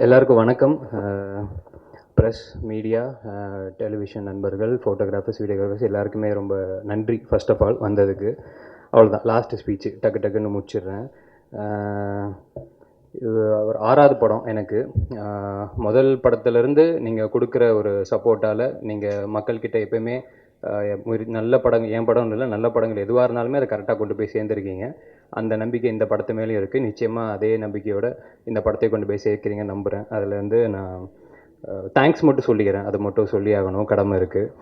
எல்லாருக்கும் வணக்கம். Press, media, television நண்பர்கள், ஃபோட்டோகிராஃபர்ஸ், வீடியோகிராஃபர்ஸ் எல்லாருக்குமே ரொம்ப நன்றி ஃபர்ஸ்ட் ஆஃப் ஆல் வந்ததுக்கு. அவ்வளோதான், லாஸ்ட்டு ஸ்பீச்சு டக்குன்னு முடிச்சிடுறேன். இது ஒரு 6வது படம் எனக்கு. முதல் படத்துலேருந்து நீங்கள் கொடுக்குற ஒரு சப்போர்ட்டால் நீங்கள் மக்கள்கிட்ட எப்போயுமே நல்ல படங்கள், என் படம் இல்லை, நல்ல படங்கள் எதுவாக இருந்தாலுமே அதை கரெக்டாக கொண்டு போய் சேர்ந்துருக்கீங்க. அந்த நம்பிக்கை இந்த படத்து மேலேயும் இருக்குது. நிச்சயமாக அதே நம்பிக்கையோடு இந்த படத்தை கொண்டு போய் சேர்க்குறீங்கன்னு நம்புகிறேன். அதில் வந்து நான் தேங்க்ஸ் மட்டும் சொல்லிக்கிறேன், அது மட்டும் சொல்லி ஆகணும், கடமை இருக்குது.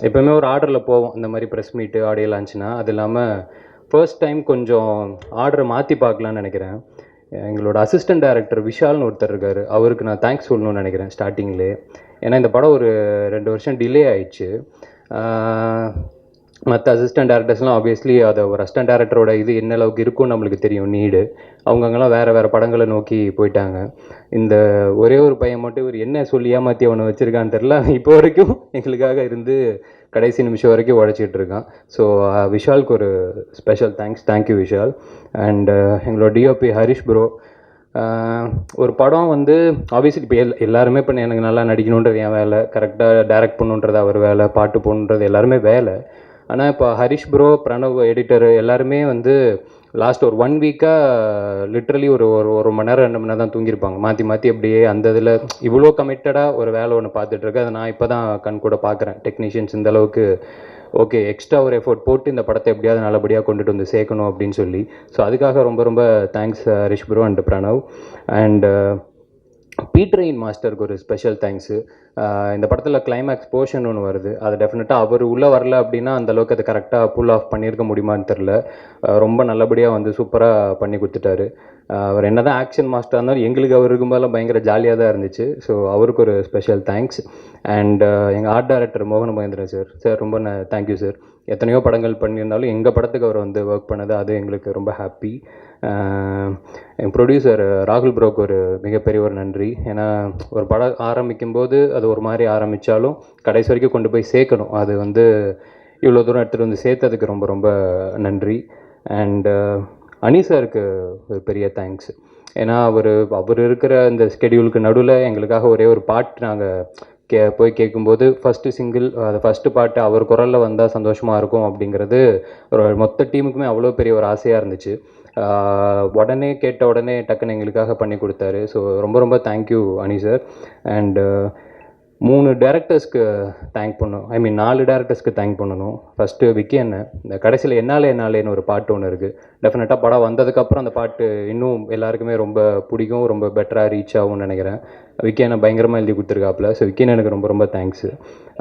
எப்போவுமே ஒரு ஆர்டரில் போவோம் இந்த மாதிரி ப்ரெஸ் மீட்டு, ஆடியோ லான்ச்னா. அது இல்லாமல் ஃபர்ஸ்ட் டைம் கொஞ்சம் ஆர்டரை மாற்றி பார்க்கலான்னு நினைக்கிறேன். எங்களோட அசிஸ்டன்ட் டைரக்டர் விஷால்னு ஒருத்தர் இருக்கார், அவருக்கு நான் தேங்க்ஸ் சொல்லணும்னு நினைக்கிறேன் ஸ்டார்டிங்லேயே. ஏன்னா இந்த படம் ஒரு 2 வருஷம் டிலே ஆயிடுச்சு. மற்ற அசிஸ்டன்ட் டேரக்டர்ஸ்லாம் ஆப்வியஸ்லி அதை ஒரு அசிஸ்டன்ட் டேரக்டரோட இது என்ன அளவுக்கு இருக்கும்னு நம்மளுக்கு தெரியும், நீடு. அவங்கெல்லாம் வேறு படங்களை நோக்கி போயிட்டாங்க. இந்த ஒரே ஒரு பையன் மட்டும் இவர் என்ன சொல்லி ஏமாற்றி அவனை வச்சுருக்கான்னு தெரில, இப்போ வரைக்கும் எங்களுக்காக இருந்து கடைசி நிமிஷம் வரைக்கும் உழைச்சிட்டு இருக்கான். ஸோ விஷாலுக்கு ஒரு ஸ்பெஷல் தேங்க்யூ விஷால். அண்டு எங்களோட டிஓபி ஹரிஷ் ப்ரோ. ஒரு படம் வந்து ஆப்வியஸ்லி இப்போ எல்லாருமே இப்போ எனக்கு நல்லா நடிக்கணுன்றது என் வேலை, கரெக்டாக டைரக்ட் பண்ணுன்றது அவர் வேலை, பாட்டு போகணுன்றது எல்லாருமே வேலை. ஆனால் இப்போ ஹரிஷ் ப்ரோ, பிரணவ் எடிட்டரு எல்லாருமே வந்து லாஸ்ட் ஒரு 1 வீக்காக லிட்ரலி ஒரு மணி நேரம் 2 மணி நேரம் தான் தூங்கியிருப்பாங்க, மாற்றி அப்படியே. அந்த இதில் இவ்வளோ கமிட்டடாக ஒரு வேலை ஒன்று பார்த்துட்ருக்கு. அதை நான் இப்போ தான் கண் கூட பார்க்குறேன். டெக்னீஷியன்ஸ் இந்த அளவுக்கு ஓகே எக்ஸ்ட்ரா ஒரு எஃபோர்ட் போட்டு இந்த படத்தை எப்படியாவது நல்லபடியாக கொண்டுட்டு வந்து சேர்க்கணும் அப்படின்னு சொல்லி. ஸோ அதுக்காக ரொம்ப thanks Harish bro and Pranav. And Peter Hein மாஸ்டருக்கு ஒரு ஸ்பெஷல் தேங்க்ஸு. இந்த படத்தில் கிளைமேக்ஸ் போர்ஷன் ஒன்று வருது, அது டெஃபினட்டாக அவர் உள்ளே வரல அப்படின்னா அந்தளவுக்கு அதை கரெக்டாக புல் ஆஃப் பண்ணியிருக்க முடியுமான்னு தெரில. ரொம்ப நல்லபடியாக வந்து சூப்பராக பண்ணி கொடுத்துட்டாரு. அவர் என்ன தான் ஆக்ஷன் மாஸ்டராக இருந்தாலும் எங்களுக்கு அவர் இருக்கும்போதெல்லாம் பயங்கர ஜாலியாக தான் இருந்துச்சு. ஸோ அவருக்கு ஒரு ஸ்பெஷல் தேங்க்ஸ். அண்ட் எங்கள் ஆர்ட் டைரக்டர் மோகன மகேந்திரன் சார் ரொம்ப தேங்க்யூ சார். எத்தனையோ படங்கள் பண்ணியிருந்தாலும் எங்கள் படத்துக்கு அவர் வந்து ஒர்க் பண்ணது, அது எங்களுக்கு ரொம்ப ஹாப்பி. என் ப்ரொடியூசர் ராகுல் ப்ரோக்கு ஒரு மிகப்பெரிய ஒரு நன்றி. ஏன்னா ஒரு படம் ஆரம்பிக்கும் போது அது ஒரு மாதிரி ஆரம்பித்தாலும் கடைசி வரைக்கும் கொண்டு போய் சேர்க்கணும். அது வந்து இவ்வளோ தூரம் எடுத்துகிட்டு வந்து சேர்த்ததுக்கு ரொம்ப நன்றி. அண்டு அனி சாருக்கு ஒரு பெரிய தேங்க்ஸ். ஏன்னா அவர் இருக்கிற இந்த ஸ்கெடியூலுக்கு நடுவில் எங்களுக்காக ஒரே ஒரு பாட்டு நாங்கள் போய் கேட்கும்போது ஃபஸ்ட்டு சிங்கிள், அது ஃபஸ்ட்டு பாட்டு அவர் குரலில் வந்தால் சந்தோஷமாக இருக்கும் அப்படிங்கிறது ஒரு மொத்த டீமுக்குமே அவ்வளோ பெரிய ஒரு ஆசையாக இருந்துச்சு. உடனே கேட்ட உடனே டக்குன்னு எங்களுக்காக பண்ணி கொடுத்தாரு. ஸோ ரொம்ப தேங்க்யூ அனி சார். அண்டு 3 டேரக்டர்ஸ்க்கு தேங்க் பண்ணணும், 4 டேரக்டர்ஸ்க்கு தேங்க் பண்ணணும். ஃபஸ்ட்டு விக்கி அண்ணன். இந்த கடைசியில் என்னாலேன்னு ஒரு பாட்டு ஒன்று இருக்குது. டெஃபினட்டாக படம் வந்ததுக்கப்புறம் அந்த பாட்டு இன்னும் எல்லாருக்குமே ரொம்ப பிடிக்கும், ரொம்ப பெட்டராக ரீச் ஆகும்னு நினைக்கிறேன். விக்கி அண்ணன் பயங்கரமாக எழுதி கொடுத்துருக்காப்புல. ஸோ விக்கி அண்ணனுக்கு ரொம்ப தேங்க்ஸு.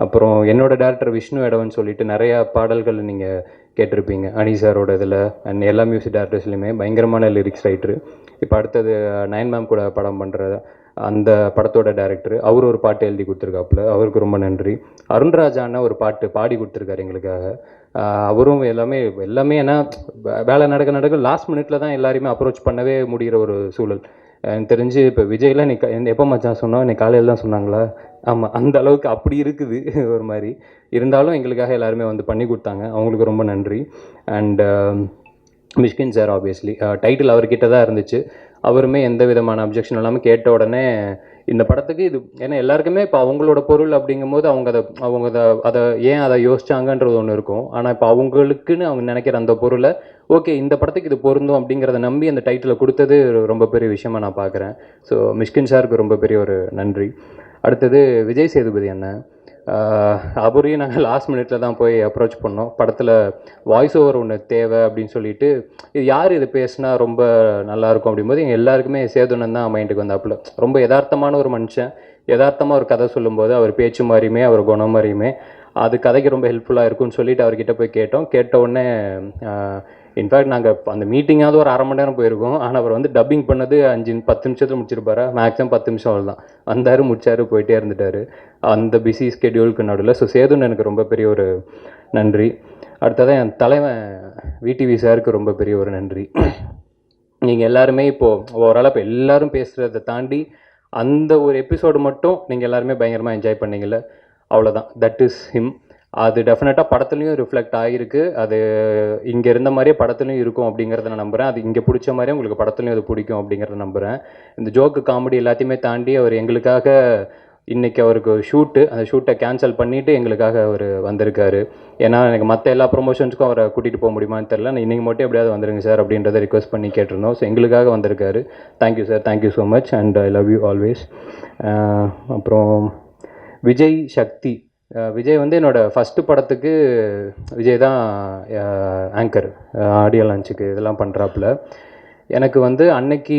அப்புறம் என்னோட டேரக்டர் விஷ்ணு எடவன் சொல்லிட்டு நிறையா பாடல்கள் நீங்கள் கேட்டிருப்பீங்க அனி சாரோட இதில். அண்ட் எல்லா மியூசிக் டேரக்டர்ஸ்லையுமே பயங்கரமான லிரிக்ஸ் ரைட்டரு. இப்போ அடுத்தது நயன் மேம் கூட படம் பண்ணுற அந்த படத்தோட டைரக்டர், அவர் ஒரு பாட்டு எழுதி கொடுத்துருக்காப்புல, அவருக்கு ரொம்ப நன்றி. அருண்ராஜான ஒரு பாட்டு பாடி கொடுத்துருக்காரு எங்களுக்காக. அவரும் எல்லாமே ஏன்னா வேலை நடக்க லாஸ்ட் மினிட்ல தான் எல்லாரையுமே அப்ரோச் பண்ணவே முடிகிற ஒரு சூழல். எனக்கு தெரிஞ்சு இப்போ விஜய்லாம் எப்போ மச்சான் சொன்னோம், இன்னைக்கு காலையில் தான் சொன்னாங்களா? ஆமாம், அந்த அளவுக்கு அப்படி இருக்குது ஒரு மாதிரி. இருந்தாலும் எங்களுக்காக எல்லாருமே வந்து பண்ணி கொடுத்தாங்க, அவங்களுக்கு ரொம்ப நன்றி. And Mysskin sir obviously title அவர்கிட்ட தான் இருந்துச்சு. அவருமே எந்த விதமான அப்ஜெக்ஷன் இல்லாமல் கேட்ட உடனே இந்த படத்துக்கு இது, ஏன்னா எல்லாருக்குமே இப்போ அவங்களோட பொருள் அப்படிங்கும்போது அதை ஏன் அதை யோசிச்சாங்கன்றது ஒன்று இருக்கும். ஆனால் இப்போ அவங்களுக்குன்னு அவங்க நினைக்கிற அந்த பொருளை ஓகே இந்த படத்துக்கு இது பொருந்தும் அப்படிங்கிறத நம்பி அந்த டைட்டிலை கொடுத்தது ரொம்ப பெரிய விஷயமா நான் பார்க்குறேன். ஸோ மிஷ்கின் சாருக்கு ரொம்ப பெரிய ஒரு நன்றி. அடுத்தது விஜய் சேதுபதி அண்ணன். அவரையும் நாங்கள் லாஸ்ட் மினிட்டில் தான் போய் அப்ரோச் பண்ணோம். படத்தில் வாய்ஸ் ஓவர் ஒன்று தேவை அப்படின்னு சொல்லிட்டு, இது யார் இது பேசுனா ரொம்ப நல்லாயிருக்கும் அப்படிங்கும்போது எங்கள் எல்லாருக்குமே சேதுனன் தான் மைண்டுக்கு வந்தாப்புல. ரொம்ப யதார்த்தமான ஒரு மனுஷன், யதார்த்தமாக ஒரு கதை சொல்லும்போது அவர் பேச்சு மாதிரியுமே அவர் குணம் மாதிரியுமே அது கதைக்கு ரொம்ப ஹெல்ப்ஃபுல்லாக இருக்கும்னு சொல்லிட்டு அவர்கிட்ட போய் கேட்டோம். கேட்ட உடனே இன்ஃபேக்ட் நாங்கள் அந்த மீட்டிங்காவது ஒரு 1/2 மணி நேரம் போயிருக்கோம். ஆனால் அவர் வந்து டப்பிங் பண்ணது 5-10 நிமிஷத்தில் முடிச்சிருப்பாரா, மேக்ஸிமம் 10 நிமிஷம் அவ்வளோ தான். வந்தார், முடிச்சார், போயிட்டே இருந்துட்டார் அந்த பிஸி ஸ்கெடியூலுக்கு நடுவில். ஸோ சேதுன்னு எனக்கு ரொம்ப பெரிய ஒரு நன்றி. அடுத்ததான் என் தலைவன் விடிவி சாருக்கு ரொம்ப பெரிய ஒரு நன்றி. நீங்கள் எல்லாருமே இப்போது ஓவராலாக இப்போ எல்லோரும் பேசுகிறத தாண்டி அந்த ஒரு எபிசோடு மட்டும் நீங்கள் எல்லாருமே பயங்கரமாக என்ஜாய் பண்ணீங்கல்ல, அவ்வளோதான். That is him. அது டெஃபினட்டாக படத்துலையும் ரிஃப்ளெக்ட் ஆகிருக்கு. அது இங்கே இருந்த மாதிரியே படத்துலையும் இருக்கும் அப்படிங்கிறத நான் நம்புகிறேன். அது இங்கே பிடிச்ச மாதிரியே உங்களுக்கு படத்துலையும் அது பிடிக்கும் அப்படிங்கிறத நம்புகிறேன். இந்த ஜோக்கு காமெடி எல்லாத்தையுமே தாண்டி அவர் எங்களுக்காக இன்றைக்கி அவருக்கு ஷூட்டு, அந்த ஷூட்டை கேன்சல் பண்ணிவிட்டு எங்களுக்காக அவர் வந்திருக்காரு. ஏன்னா எனக்கு மற்ற எல்லா ப்ரொமோஷன்ஸுக்கும் அவரை கூட்டிகிட்டு போக முடியுமான்னு தெரில. நான் இன்றைக்கி மட்டும் எப்படியாவது வந்துருங்க சார் அப்படின்றத ரிக்வெஸ்ட் பண்ணி கேட்டிருந்தோம். ஸோ எங்களுக்காக வந்திருக்காரு. Thank you sir, thank you so much and I love you always. அப்புறம் விஜய், சக்தி. விஜய் வந்து என்னோடய ஃபஸ்ட்டு படத்துக்கு விஜய் தான் ஆங்கர், ஆடியோ லான்ச்சுக்கு இதெல்லாம் பண்ணுறாப்புல. எனக்கு வந்து அன்னைக்கு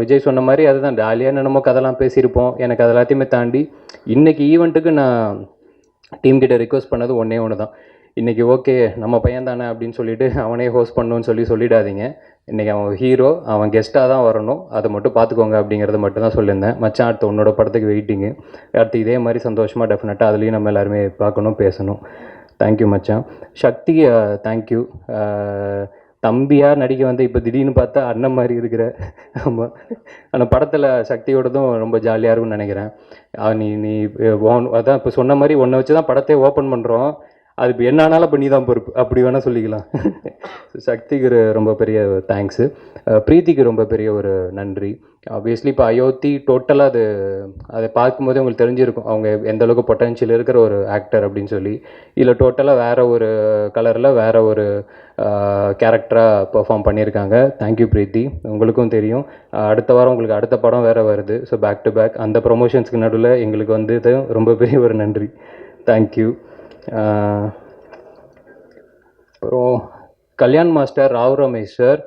விஜய் சொன்ன மாதிரி அதுதான் ஜாலியாக என்னமோ கதைலாம் பேசியிருப்போம். எனக்கு அது எல்லாத்தையுமே தாண்டி இன்றைக்கி ஈவெண்ட்டுக்கு நான் டீம்கிட்ட ரிக்வெஸ்ட் பண்ணது ஒன்று தான். இன்றைக்கி ஓகே நம்ம பையன் தானே அப்படின்னு சொல்லிவிட்டு அவனே ஹோஸ்ட் பண்ணணுன்னு சொல்லிடாதீங்க. இன்றைக்கி அவன் ஹீரோ, அவன் கெஸ்ட்டாக தான் வரணும், அதை மட்டும் பார்த்துக்கோங்க அப்படிங்கிறத மட்டும் தான் சொல்லியிருந்தேன். மச்சான் அடுத்து உன்னோட படத்துக்கு வெயிட்டிங்கு, அடுத்து இதே மாதிரி சந்தோஷமாக டெஃபினட்டாக அதுலேயும் நம்ம எல்லாருமே பார்க்கணும், பேசணும். தேங்க்யூ மச்சான். சக்தி தேங்க்யூ. தம்பியாக நடிக்க வந்து இப்போ திடீர்னு பார்த்தா அண்ணன் மாதிரி இருக்கிற. ஆமாம், அந்த படத்தில் சக்தியோடதும் ரொம்ப ஜாலியாக இருக்கும்னு நினைக்கிறேன். நீ நீ அதான் இப்போ சொன்ன மாதிரி ஒன்றை வச்சு தான் படத்தையே ஓப்பன் பண்ணுறோம். அது இப்போ என்ன ஆனாலும் இப்போ நீ தான் பொறுப்பு, அப்படி வேணால் சொல்லிக்கலாம். சக்திக்கு ரொம்ப பெரிய தேங்க்ஸு. பிரீத்திக்கு ரொம்ப பெரிய ஒரு நன்றி. ஆப்வியஸ்லி இப்போ அயோத்தி டோட்டலாக அதை பார்க்கும்போதே உங்களுக்கு தெரிஞ்சிருக்கும் அவங்க எந்த அளவுக்கு பொட்டன்ஷியல் இருக்கிற ஒரு ஆக்டர் அப்படின்னு சொல்லி. இதில் டோட்டலாக வேறு ஒரு கலரில் வேறு ஒரு கேரக்டராக பெர்ஃபார்ம் பண்ணியிருக்காங்க. தேங்க்யூ பிரீத்தி, உங்களுக்கும் தெரியும் அடுத்த வாரம் உங்களுக்கு அடுத்த படம் வேறு வருது. ஸோ பேக் டு பேக் அந்த ப்ரொமோஷன்ஸ்க்கு நடுவில் எங்களுக்கு வந்து இது ரொம்ப பெரிய ஒரு நன்றி. தேங்க்யூ. அப்புறம் Kalyan master, Rao Ramesh sir,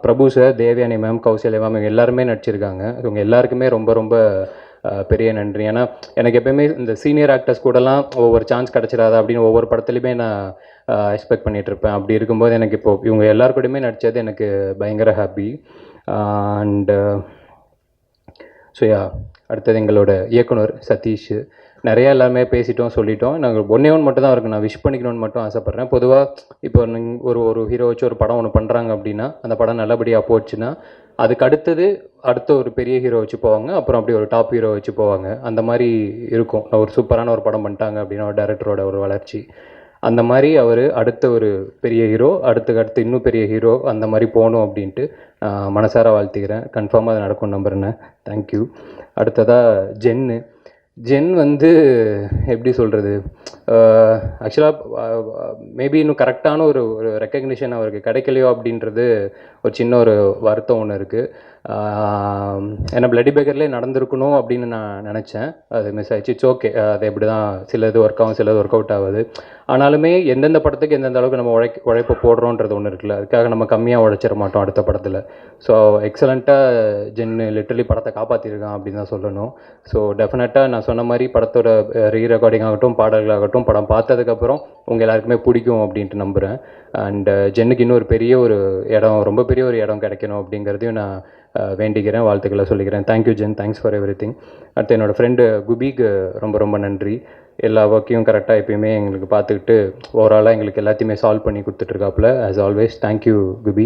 Prabhu sir, Devayani ma'am, Kausalya ma'am, இவங்க எல்லாருமே நடிச்சிருக்காங்க. இவங்க எல்லாருக்குமே ரொம்ப ரொம்ப பெரிய நன்றி. ஏன்னா எனக்கு எப்போயுமே இந்த சீனியர் ஆக்டர்ஸ் கூடலாம் ஒவ்வொரு சான்ஸ் கிடச்சிடாதா அப்படின்னு ஒவ்வொரு படத்துலையுமே நான் எக்ஸ்பெக்ட் பண்ணிகிட்ருப்பேன். அப்படி இருக்கும்போது எனக்கு இப்போது இவங்க எல்லாருக்கூடையுமே நடித்தது எனக்கு பயங்கர ஹாப்பி. அண்டு ஸோ அடுத்தது எங்களோட இயக்குனர் சதீஷ். நிறையா எல்லாமே பேசிட்டோம், சொல்லிட்டோம். நாங்கள் ஒன்றே மட்டும் தான் இருக்குது, நான் விஷ் பண்ணிக்கணும்னு மட்டும் ஆசைப்பட்றேன். பொதுவாக இப்போ ஒரு ஹீரோ வச்சு ஒரு படம் ஒன்று பண்ணுறாங்க அப்படின்னா அந்த படம் நல்லபடியாக போச்சுன்னா அதுக்கு அடுத்த ஒரு பெரிய ஹீரோ வச்சு போவாங்க, அப்புறம் அப்படி ஒரு டாப் ஹீரோ வச்சு போவாங்க. அந்த மாதிரி இருக்கும். ஒரு சூப்பரான ஒரு படம் பண்ணிட்டாங்க அப்படின்னா ஒரு டைரக்டரோட ஒரு வளர்ச்சி அந்த மாதிரி அவர் அடுத்த ஒரு பெரிய ஹீரோ, அடுத்து இன்னும் பெரிய ஹீரோ அந்த மாதிரி போகணும் அப்படின்ட்டு மனசார வாழ்த்துக்கிறேன். கன்ஃபார்மாக அது நடக்கும் நம்புறேன்னு. தேங்க்யூ. அடுத்ததாக ஜென் வந்து எப்படி சொல்கிறது, ஆக்சுவலாக மேபி இன்னும் கரெக்டான ஒரு ரெக்கக்னிஷன் அவருக்கு கிடைக்கலையோ அப்படின்றது ஒரு சின்ன ஒரு வருத்தம் ஒன்று இருக்குது. ஏன்னா பிளட்டி பேக்கர்லேயே நடந்திருக்கணும் அப்படின்னு நான் நினச்சேன். அது மிஸ் ஆகிடுச்சு. இட்ஸ் ஓகே, அது எப்படி தான் சிலது ஒர்க் ஆகும், சிலது ஒர்க் அவுட் ஆகுது. ஆனாலுமே எந்தெந்த படத்துக்கு எந்தெந்த அளவுக்கு நம்ம உழைப்பை போடுறோன்றது ஒன்று இருக்குல்ல, அதுக்காக நம்ம கம்மியாக உழைச்சிட மாட்டோம் அடுத்த படத்தில். ஸோ எக்ஸலண்ட்டாக ஜென்னு லிட்டரலி படத்தை காப்பாற்றிருக்கான் அப்படின்னு தான் சொல்லணும். ஸோ டெஃபினட்டாக நான் சொன்ன மாதிரி படத்தோட ரீரெக்கார்டிங் ஆகட்டும், பாடல்களாகட்டும், படம் பார்த்ததுக்கப்புறம் உங்கள் எல்லாருக்குமே பிடிக்கும் அப்படின்ட்டு நம்புகிறேன். அண்ட் ஜென்னுக்கு இன்னும் ஒரு பெரிய ஒரு இடம், ரொம்ப பெரிய ஒரு இடம் கிடைக்கணும் அப்படிங்கிறதையும் நான் வேண்டிக்கிறேன், வாழ்த்துக்களை சொல்லிக்கிறேன். தேங்க்யூ ஜென், தேங்க்ஸ் ஃபார் எவ்ரி திங். அடுத்து என்னோடய ஃப்ரெண்டு குபிக்கு ரொம்ப ரொம்ப நன்றி. எல்லா ஒர்க்கையும் கரெக்டாக எப்பயுமே எங்களுக்கு பார்த்துக்கிட்டு ஓவராலாக எங்களுக்கு எல்லாத்தையுமே சால்வ் பண்ணி கொடுத்துட்ருக்காப்புல ஆஸ் ஆல்வேஸ். தேங்க்யூ குபி.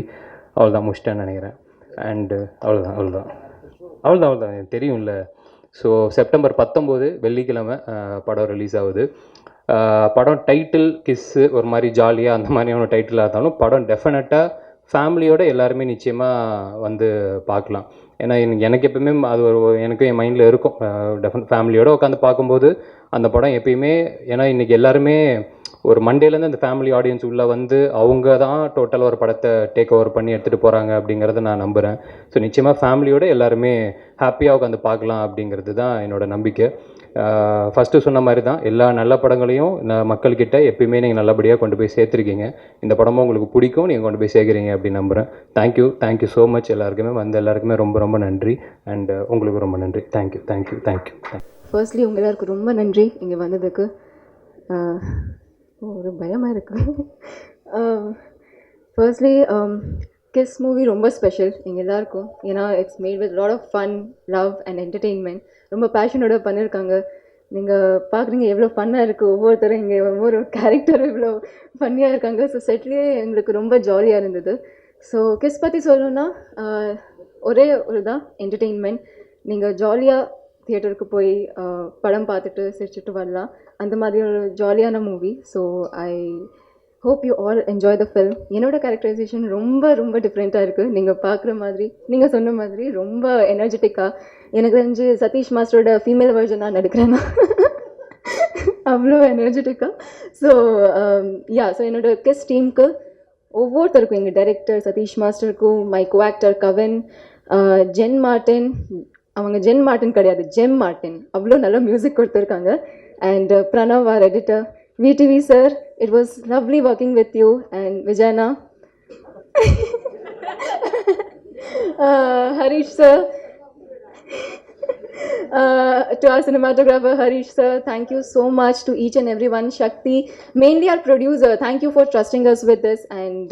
அவ்வளோதான், முடிச்சிட்டேன்னு நினைக்கிறேன். அண்டு அவ்வளோதான் எனக்கு தெரியும்ல. ஸோ செப்டம்பர் 19 வெள்ளிக்கிழமை படம் ரிலீஸ் ஆகுது. படம் டைட்டில் கிஸ்ஸு ஒரு மாதிரி ஜாலியாக அந்த மாதிரியான டைட்டிலாக இருந்தாலும் படம் டெஃபினட்டாக ஃபேமிலியோடு எல்லாருமே நிச்சயமாக வந்து பார்க்கலாம். ஏன்னா எனக்கு எப்பயுமே அது எனக்கும் என் மைண்டில் இருக்கும். ஃபேமிலியோடு உட்காந்து பார்க்கும்போது அந்த படம் எப்பயுமே, ஏன்னா இன்றைக்கி எல்லாருமே ஒரு மண்டேலேருந்து அந்த ஃபேமிலி ஆடியன்ஸ் உள்ளே வந்து அவங்க தான் டோட்டலாக ஒரு படத்தை டேக் ஓவர் பண்ணி எடுத்துகிட்டு போகிறாங்க அப்படிங்கிறத நான் நம்புகிறேன். ஸோ நிச்சயமாக ஃபேமிலியோடு எல்லாருமே ஹாப்பியாக உட்காந்து பார்க்கலாம் அப்படிங்கிறது தான் என்னோடய நம்பிக்கை. ஃபஸ்ட்டு சொன்ன மாதிரி தான் எல்லா நல்ல படங்களையும் மக்கள்கிட்ட எப்பயுமே நீங்கள் நல்லபடியாக கொண்டு போய் சேர்த்துருக்கீங்க. இந்த படமும் உங்களுக்கு பிடிக்கும், நீங்கள் கொண்டு போய் சேர்க்குறீங்க அப்படின்னு நம்புகிறேன். தேங்க்யூ ஸோ மச் எல்லாருக்குமே, எல்லாருக்குமே ரொம்ப ரொம்ப நன்றி. அண்ட் உங்களுக்கு ரொம்ப நன்றி. தேங்க்யூ. ஃபர்ஸ்ட்லி உங்கள் எல்லாருக்கும் ரொம்ப நன்றி இங்கே வந்ததுக்கு. ஒரு பயமாக இருக்குது. ஃபர்ஸ்ட்லி கிஸ் மூவி ரொம்ப ஸ்பெஷல் எங்கள் எல்லாருக்கும். ஏன்னா it's made with lot of fun, love and entertainment. ரொம்ப பேஷனோட பண்ணியிருக்காங்க. நீங்கள் பார்க்குறீங்க எவ்வளோ ஃபன்னாக இருக்குது. ஒவ்வொருத்தரும் இங்கே ஒவ்வொரு கேரக்டரும் இவ்வளோ ஃபன்னியாக இருக்காங்க. ஸோ செட்லேயே எங்களுக்கு ரொம்ப ஜாலியாக இருந்தது. ஸோ கிஸ் பற்றி சொல்லணுன்னா ஒரே ஒரு தான் என்டர்டெயின்மெண்ட். நீங்கள் ஜாலியாக தியேட்டருக்கு போய் படம் பார்த்துட்டு சிரிச்சுட்டு வரலாம். அந்த மாதிரி ஒரு ஜாலியான movie. So I hope you all enjoy the film. என்னோட கேரக்டரைசேஷன் ரொம்ப ரொம்ப டிஃப்ரெண்ட்டாக இருக்குது. நீங்கள் பார்க்குற மாதிரி, நீங்கள் சொன்ன மாதிரி ரொம்ப எனர்ஜெட்டிக்காக. எனக்கு தெரிஞ்சு சதீஷ் மாஸ்டரோட ஃபீமேல் வெர்ஷன் நான் நடிக்கிறேன்னா அவ்வளோ எனர்ஜெட்டிக்காக. ஸோ ஸோ என்னோட கெஸ்ட் டீமுக்கு ஒவ்வொருத்தருக்கும், எங்கள் டைரக்டர் சதீஷ் மாஸ்டருக்கும், my co actor Kavin, Jen Martin, அவங்க ஜென் மார்ட்டின் கிடையாது, ஜெம் மார்ட்டின், அவ்வளோ நல்ல மியூசிக் கொடுத்துருக்காங்க. And Pranav our editor, VTV sir, it was lovely working with you. And விஜயனா, Harish sir, to our cinematographer Harish sir, thank you so much to each and everyone. Shakti, mainly our producer, thank you for trusting us with this. And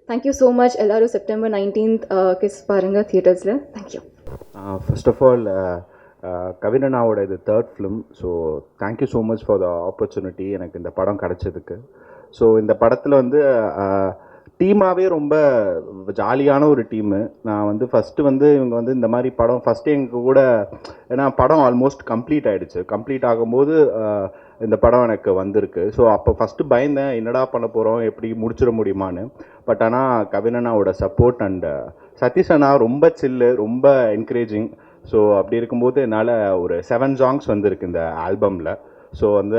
thank you so much. Ellaru September 19th Kiss Paranga Theatres la. Thank you. First of all, Kavin அண்ணாவோட இது third film. So thank you so much for the opportunity எனக்கு இந்த படம் கிடச்சதுக்கு. So இந்த படத்தில் வந்து டீமாகவே ரொம்ப ஜாலியான ஒரு டீமு. நான் வந்து ஃபஸ்ட்டு வந்து இவங்க வந்து இந்த மாதிரி படம் ஃபஸ்ட்டு எங்கள் கூட, ஏன்னா படம் ஆல்மோஸ்ட் கம்ப்ளீட் ஆகிடுச்சு. கம்ப்ளீட் ஆகும்போது இந்த படம் எனக்கு வந்திருக்கு. ஸோ அப்போ ஃபஸ்ட்டு பயந்தேன், என்னடா பண்ண போகிறோம், எப்படி முடிச்சிட முடியுமான்னு. பட் ஆனால் கவின் அண்ணாவோட சப்போர்ட் அண்ட் சதீஷ் அண்ணா ரொம்ப சில்லு, ரொம்ப என்கரேஜிங். ஸோ அப்படி இருக்கும்போது என்னால் ஒரு 7 சாங்ஸ் வந்திருக்கு இந்த ஆல்பமில். ஸோ வந்து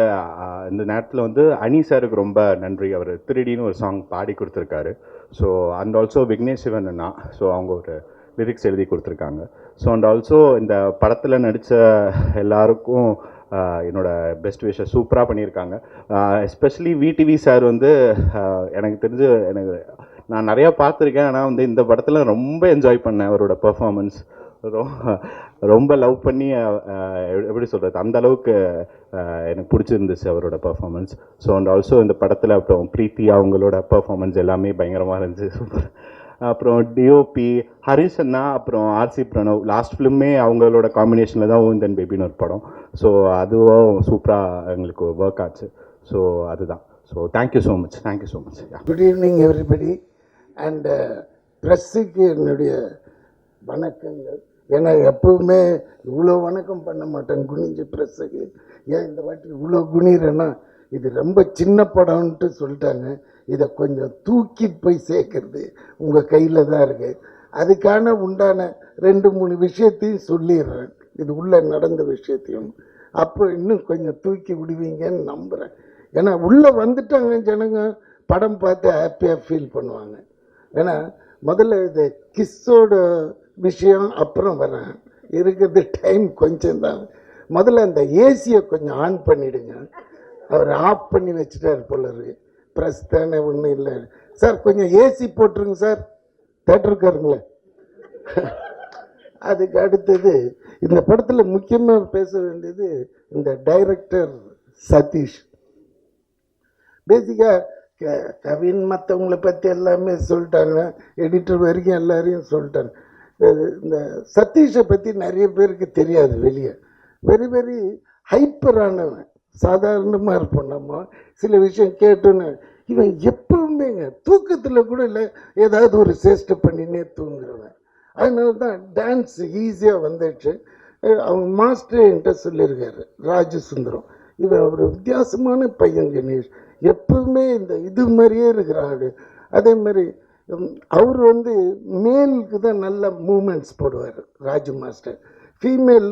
இந்த நேரத்தில் வந்து அனி சாருக்கு ரொம்ப நன்றி. அவர் திருடின்னு ஒரு சாங் பாடி கொடுத்துருக்காரு. So and also Vignesh Sivan Anna, so அவங்க ஒரு லிரிக்ஸ் எழுதி கொடுத்துருக்காங்க. ஸோ அண்ட் ஆல்சோ இந்த படத்தில் நடித்த எல்லாருக்கும் என்னோட பெஸ்ட் விஷயம், சூப்பராக பண்ணியிருக்காங்க. எஸ்பெஷலி விடிவி சார் வந்து எனக்கு தெரிஞ்சு நான் நிறையா பார்த்துருக்கேன், ஆனால் வந்து இந்த படத்தில் ரொம்ப என்ஜாய் பண்ணேன். அவரோட பர்ஃபார்மன்ஸ் ரொம்ப லவ் பண்ணி, எப்படி சொல்கிறது, அந்த அளவுக்கு எனக்கு பிடிச்சிருந்துச்சு அவரோட பர்ஃபார்மன்ஸ். ஸோ அண்ட் ஆல்சோ இந்த படத்தில் அப்புறம் பிரீத்தி அவங்களோட பர்ஃபார்மன்ஸ் எல்லாமே பயங்கரமாக இருந்துச்சு, சூப்பர். அப்புறம் டிஓபி ஹரிஷ் அண்ணா, அப்புறம் ஆர்சி பிரணவ், லாஸ்ட் ஃபிலிமே அவங்களோட காம்பினேஷனில் தான் ஓவிந்தன் பேபின்னு ஒரு படம். ஸோ அதுவும் சூப்பராக எங்களுக்கு ஒர்க் ஆச்சு. ஸோ அதுதான். So thank you so much, thank you so much. Good evening everybody. And ப்ரெஸ்ஸுக்கு என்னுடைய வணக்கங்கள். ஏன்னா எப்பவுமே இவ்வளோ வணக்கம் பண்ண மாட்டேன் குனிஞ்சு ப்ரெஸ்ஸுக்கு. ஏன் இந்த வாட்டி இவ்வளோ குனிறேன்னா, இது ரொம்ப சின்ன படம்ன்ட்டு சொல்லிட்டாங்க. இதை கொஞ்சம் தூக்கி போய் சேர்க்கறது உங்கள் கையில் தான் இருக்குது. அதுக்கான உண்டான 2-3 விஷயத்தையும் சொல்லிடுறேன், இது உள்ளே நடந்த விஷயத்தையும். அப்போ இன்னும் கொஞ்சம் தூக்கி விடுவீங்கன்னு நம்புகிறேன். ஏன்னா உள்ளே வந்துட்டாங்க ஜனங்க, படம் பார்த்து ஹாப்பியாக ஃபீல் பண்ணுவாங்க. ஏன்னா முதல்ல இது கிஸ்ஸோட விஷயம் அப்புறம் வரேன், இருக்கிறது டைம் கொஞ்சம் தான். முதல்ல அந்த ஏசியை கொஞ்சம் ஆன் பண்ணிவிடுங்க. அவர் ஆஃப் பண்ணி வச்சுட்டார் போல இருக்கு. ப்ரெஸ் தானே, ஒன்றும் இல்லை சார், கொஞ்சம் ஏசி போட்டுருங்க சார், தேட்டருக்காருங்களே. அதுக்கு அடுத்தது இந்த படத்தில் முக்கியமாக பேச வேண்டியது இந்த டைரக்டர் சதீஷ். பேசிக்காக கவின் மற்றவங்களை பற்றி எல்லாமே சொல்லிட்டாங்க, எடிட்டர் வரைக்கும் எல்லாரையும் சொல்லிட்டாங்க. இந்த சதீஷை பற்றி நிறைய பேருக்கு தெரியாது வெளியே. வெரி வெரி ஹைப்பரானவன், சாதாரணமாக இருப்போம் நம்ம. சில விஷயம் கேட்டோன்னு இவன் எப்பவுமேங்க தூக்கத்தில் கூட இல்லை, ஏதாவது ஒரு சேஷ்டை பண்ணினே தூங்குறவன். அதனால தான் டான்ஸ் ஈஸியாக வந்துடுச்சு. அவங்க மாஸ்டர் என்கிட்ட சொல்லியிருக்காரு, ராஜசுந்தரம், இவன் ஒரு வித்தியாசமான பையன் கணேஷ், எப்பவுமே இந்த இது மாதிரியே இருக்கிறாரு. அதே மாதிரி அவர் வந்து மேலுக்கு தான் நல்ல மூமெண்ட்ஸ் போடுவார் ராஜு மாஸ்டர், ஃபீமேல்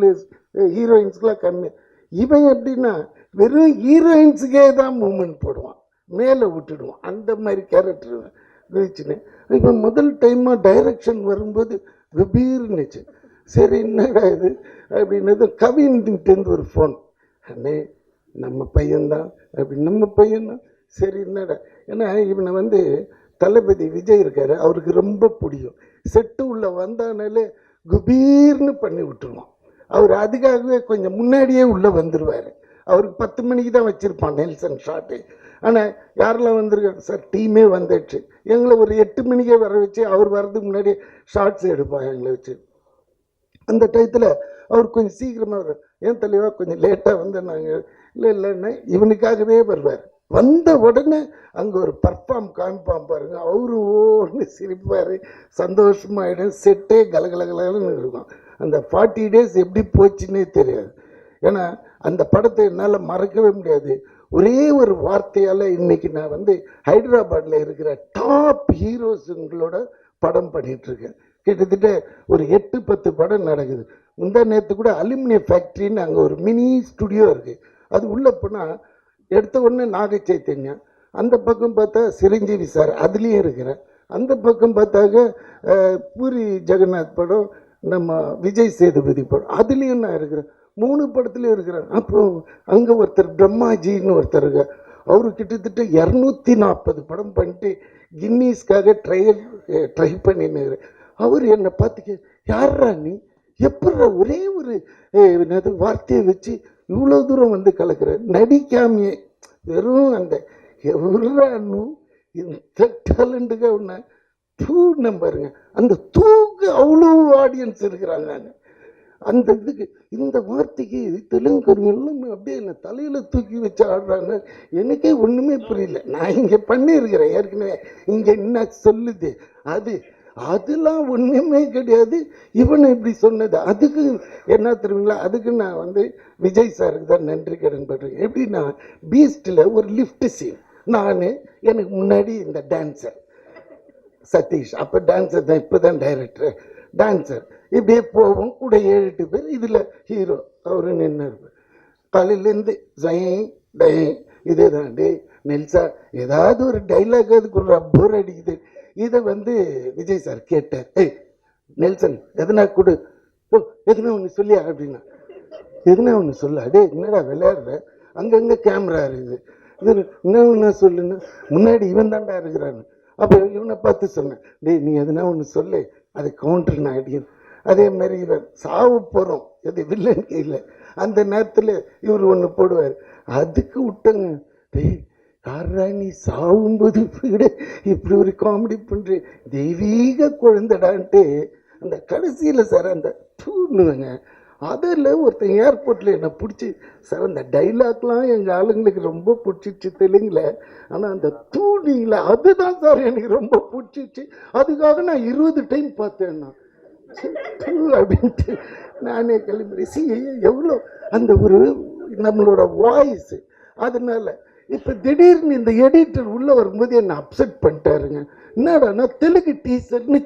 ஹீரோயின்ஸ்க்கெலாம் கம்மி. இவன் எப்படின்னா வெறும் ஹீரோயின்ஸுக்கே தான் மூமெண்ட் போடுவான், மேலே விட்டுடுவான். அந்த மாதிரி கேரக்டர் இருந்துச்சுன்னு இவன் முதல் டைமாக டைரக்ஷன் வரும்போது கபீர்னுச்சு. சரி என்னடா இது அப்படின்னது, கவின்கிட்டேருந்து ஒரு ஃபோன், அண்ணே நம்ம பையன்தான் அப்படி, நம்ம பையன்தான். சரி என்னடா, ஏன்னா இவனை வந்து தளபதி விஜய் இருக்கார், அவருக்கு ரொம்ப பிடிக்கும். செட்டு உள்ள வந்தானாலே குபீர்னு பண்ணி விட்டுருவான். அவர் அதுக்காகவே கொஞ்சம் முன்னாடியே உள்ளே வந்துடுவார். அவருக்கு 10 மணிக்கு தான் வச்சுருப்பான் நெல்சன் ஷாட்டு. ஆனால் யாரெல்லாம் வந்திருக்காங்க சார், டீமே வந்துடுச்சு. எங்களை ஒரு 8 மணிக்கே வர வச்சு அவர் வர்றதுக்கு முன்னாடி ஷார்ட்ஸ் எடுப்பான் எங்களை வச்சு. அந்த டயத்தில் அவர் கொஞ்சம் சீக்கிரமாக வர்றார். ஏன் தலைவா கொஞ்சம் லேட்டாக வந்து நாங்கள் இல்லைன்னா இவனுக்காகவே வருவார். வந்த உடனே அங்கே ஒரு பர்ஃபார்ம் காமிப்பான் பாருங்கள், அவரு ஓன்னு சிரிப்பார், சந்தோஷமாகிடும், செட்டே கலகலகலன்னு இருக்கும். அந்த 40 டேஸ் எப்படி போச்சுன்னே தெரியாது. ஏன்னா அந்த படத்தை என்னால் மறக்கவே முடியாது. ஒரே ஒரு வார்த்தையால் இன்னைக்கு நான் வந்து ஹைதராபாத்தில் இருக்கிற டாப் ஹீரோஸுங்களோட படம் பண்ணிகிட்ருக்கேன். கிட்டத்தட்ட ஒரு 8-10 படம் நடக்குது. முந்தா நேற்று கூட அலுமினியம் ஃபேக்ட்ரின்னு அங்கே ஒரு மினி ஸ்டுடியோ இருக்குது. அது உள்ளே போனால் எடுத்த உடனே நாக சைத்தன்யா, அந்த பக்கம் பார்த்தா சிரஞ்சீவி சார் அதுலேயும் இருக்கிறேன், அந்த பக்கம் பார்த்தாக்க பூரி ஜெகநாத் படம், நம்ம விஜய் சேதுபதி படம் அதுலேயும் நான் இருக்கிறேன். 3 படத்துலையும் இருக்கிறேன். அப்போ அங்கே ஒருத்தர் பிரம்மாஜின்னு ஒருத்தர் இருக்க, அவரு கிட்டத்தட்ட 240 படம் பண்ணிட்டு கின்னீஸ்க்காக ட்ரை பண்ணின்னு அவர் என்னை பார்த்துக்க, யாரா நீ, எப்படா ஒரே ஒரு வார்த்தையை வச்சு இவ்வளோ தூரம் வந்து கலக்கிற, நடிக்காமையே வெறும் அந்த எவ்வளோ இந்த டேலண்ட்டுக்கு ஒன்று தூண்ண பாருங்க. அந்த தூக்கு அவ்வளோ ஆடியன்ஸ் இருக்கிறாங்க. அந்த இதுக்கு இந்த வார்த்தைக்கு தெலுங்கு எல்லாமே அப்படியே என்ன தலையில் தூக்கி வச்சு ஆடுறாங்க. எனக்கே ஒன்றுமே புரியல. நான் இங்கே பண்ணியிருக்கிறேன் ஏற்கனவே, இங்கே என்ன சொல்லுது அதெல்லாம் ஒன்றுமே கிடையாது. இவனை இப்படி சொன்னது அதுக்கு என்ன தெரியுங்களா, அதுக்கு நான் வந்து விஜய் சாருக்கு தான் நன்றி கடன் பட்டிருக்கேன். எப்படின்னா பீஸ்டில் ஒரு லிஃப்ட் சீன், நான் எனக்கு முன்னாடி இந்த டான்ஸர் சதீஷ், அப்போ டான்ஸர் தான், இப்போ தான் டைரக்டர், டான்ஸர் இப்படியே போவோம் கூட 7-8 பேர், இதில் ஹீரோ அவரு நின்று இருப்பார். காலையிலேருந்து டை இதே தான், டே நெல்சா ஏதாவது ஒரு டைலாக் அதுக்கு ஒரு போர் அடிக்குது. இதை வந்து விஜய் சார் கேட்டார், நெல்சன் எதுனா கொடு, எதுனா ஒன்று சொல்லியா அப்படின்னா, எதுனா ஒன்று சொல்ல, டே என்னடா விளையாடுற, அங்கங்கே கேமரா இருக்குது, இது என்ன ஒன்று சொல்லுன்னா, முன்னாடி இவன் தாண்டா இருக்கிறான்னு. அப்போ இவனை பார்த்து சொன்னேன், டே நீ எதுனா ஒன்று சொல்லு, அது கவுண்டர் நான் அடிக்கணும். அதே மாதிரி இவன் சாவு போகிறோம் எது வில்லன் கையில், அந்த நேரத்தில் இவர் ஒன்று போடுவார், அதுக்கு விட்டங்க, டேய் யாரா நீ சாவும்போது விட இப்படி ஒரு காமெடி பண்ணுற தெய்வீக குழந்தைடான்ட்டு அந்த கடைசியில் சார் அந்த தூணுங்க. அதில் ஒருத்தன் ஏர்போர்ட்டில் என்னை பிடிச்சி, சார் அந்த டைலாக்லாம் எங்கள் ஆளுங்களுக்கு ரொம்ப பிடிச்சிச்சு தெலுங்கில், ஆனால் அந்த தூணியில் அதுதான் சார் எனக்கு ரொம்ப பிடிச்சிச்சு, அதுக்காக நான் 20 டைம் பார்த்தேன்னா அப்படின்ட்டு நானே கிளம்பி எவ்வளோ அந்த ஒரு நம்மளோட வாய்ஸு. அதனால இப்போ திடீர்னு இந்த எடிட்டர் உள்ளே வரும்போது என்னை அப்செட் பண்ணிட்டாருங்க. என்னடானா தெலுங்கு டீசர்ட்னு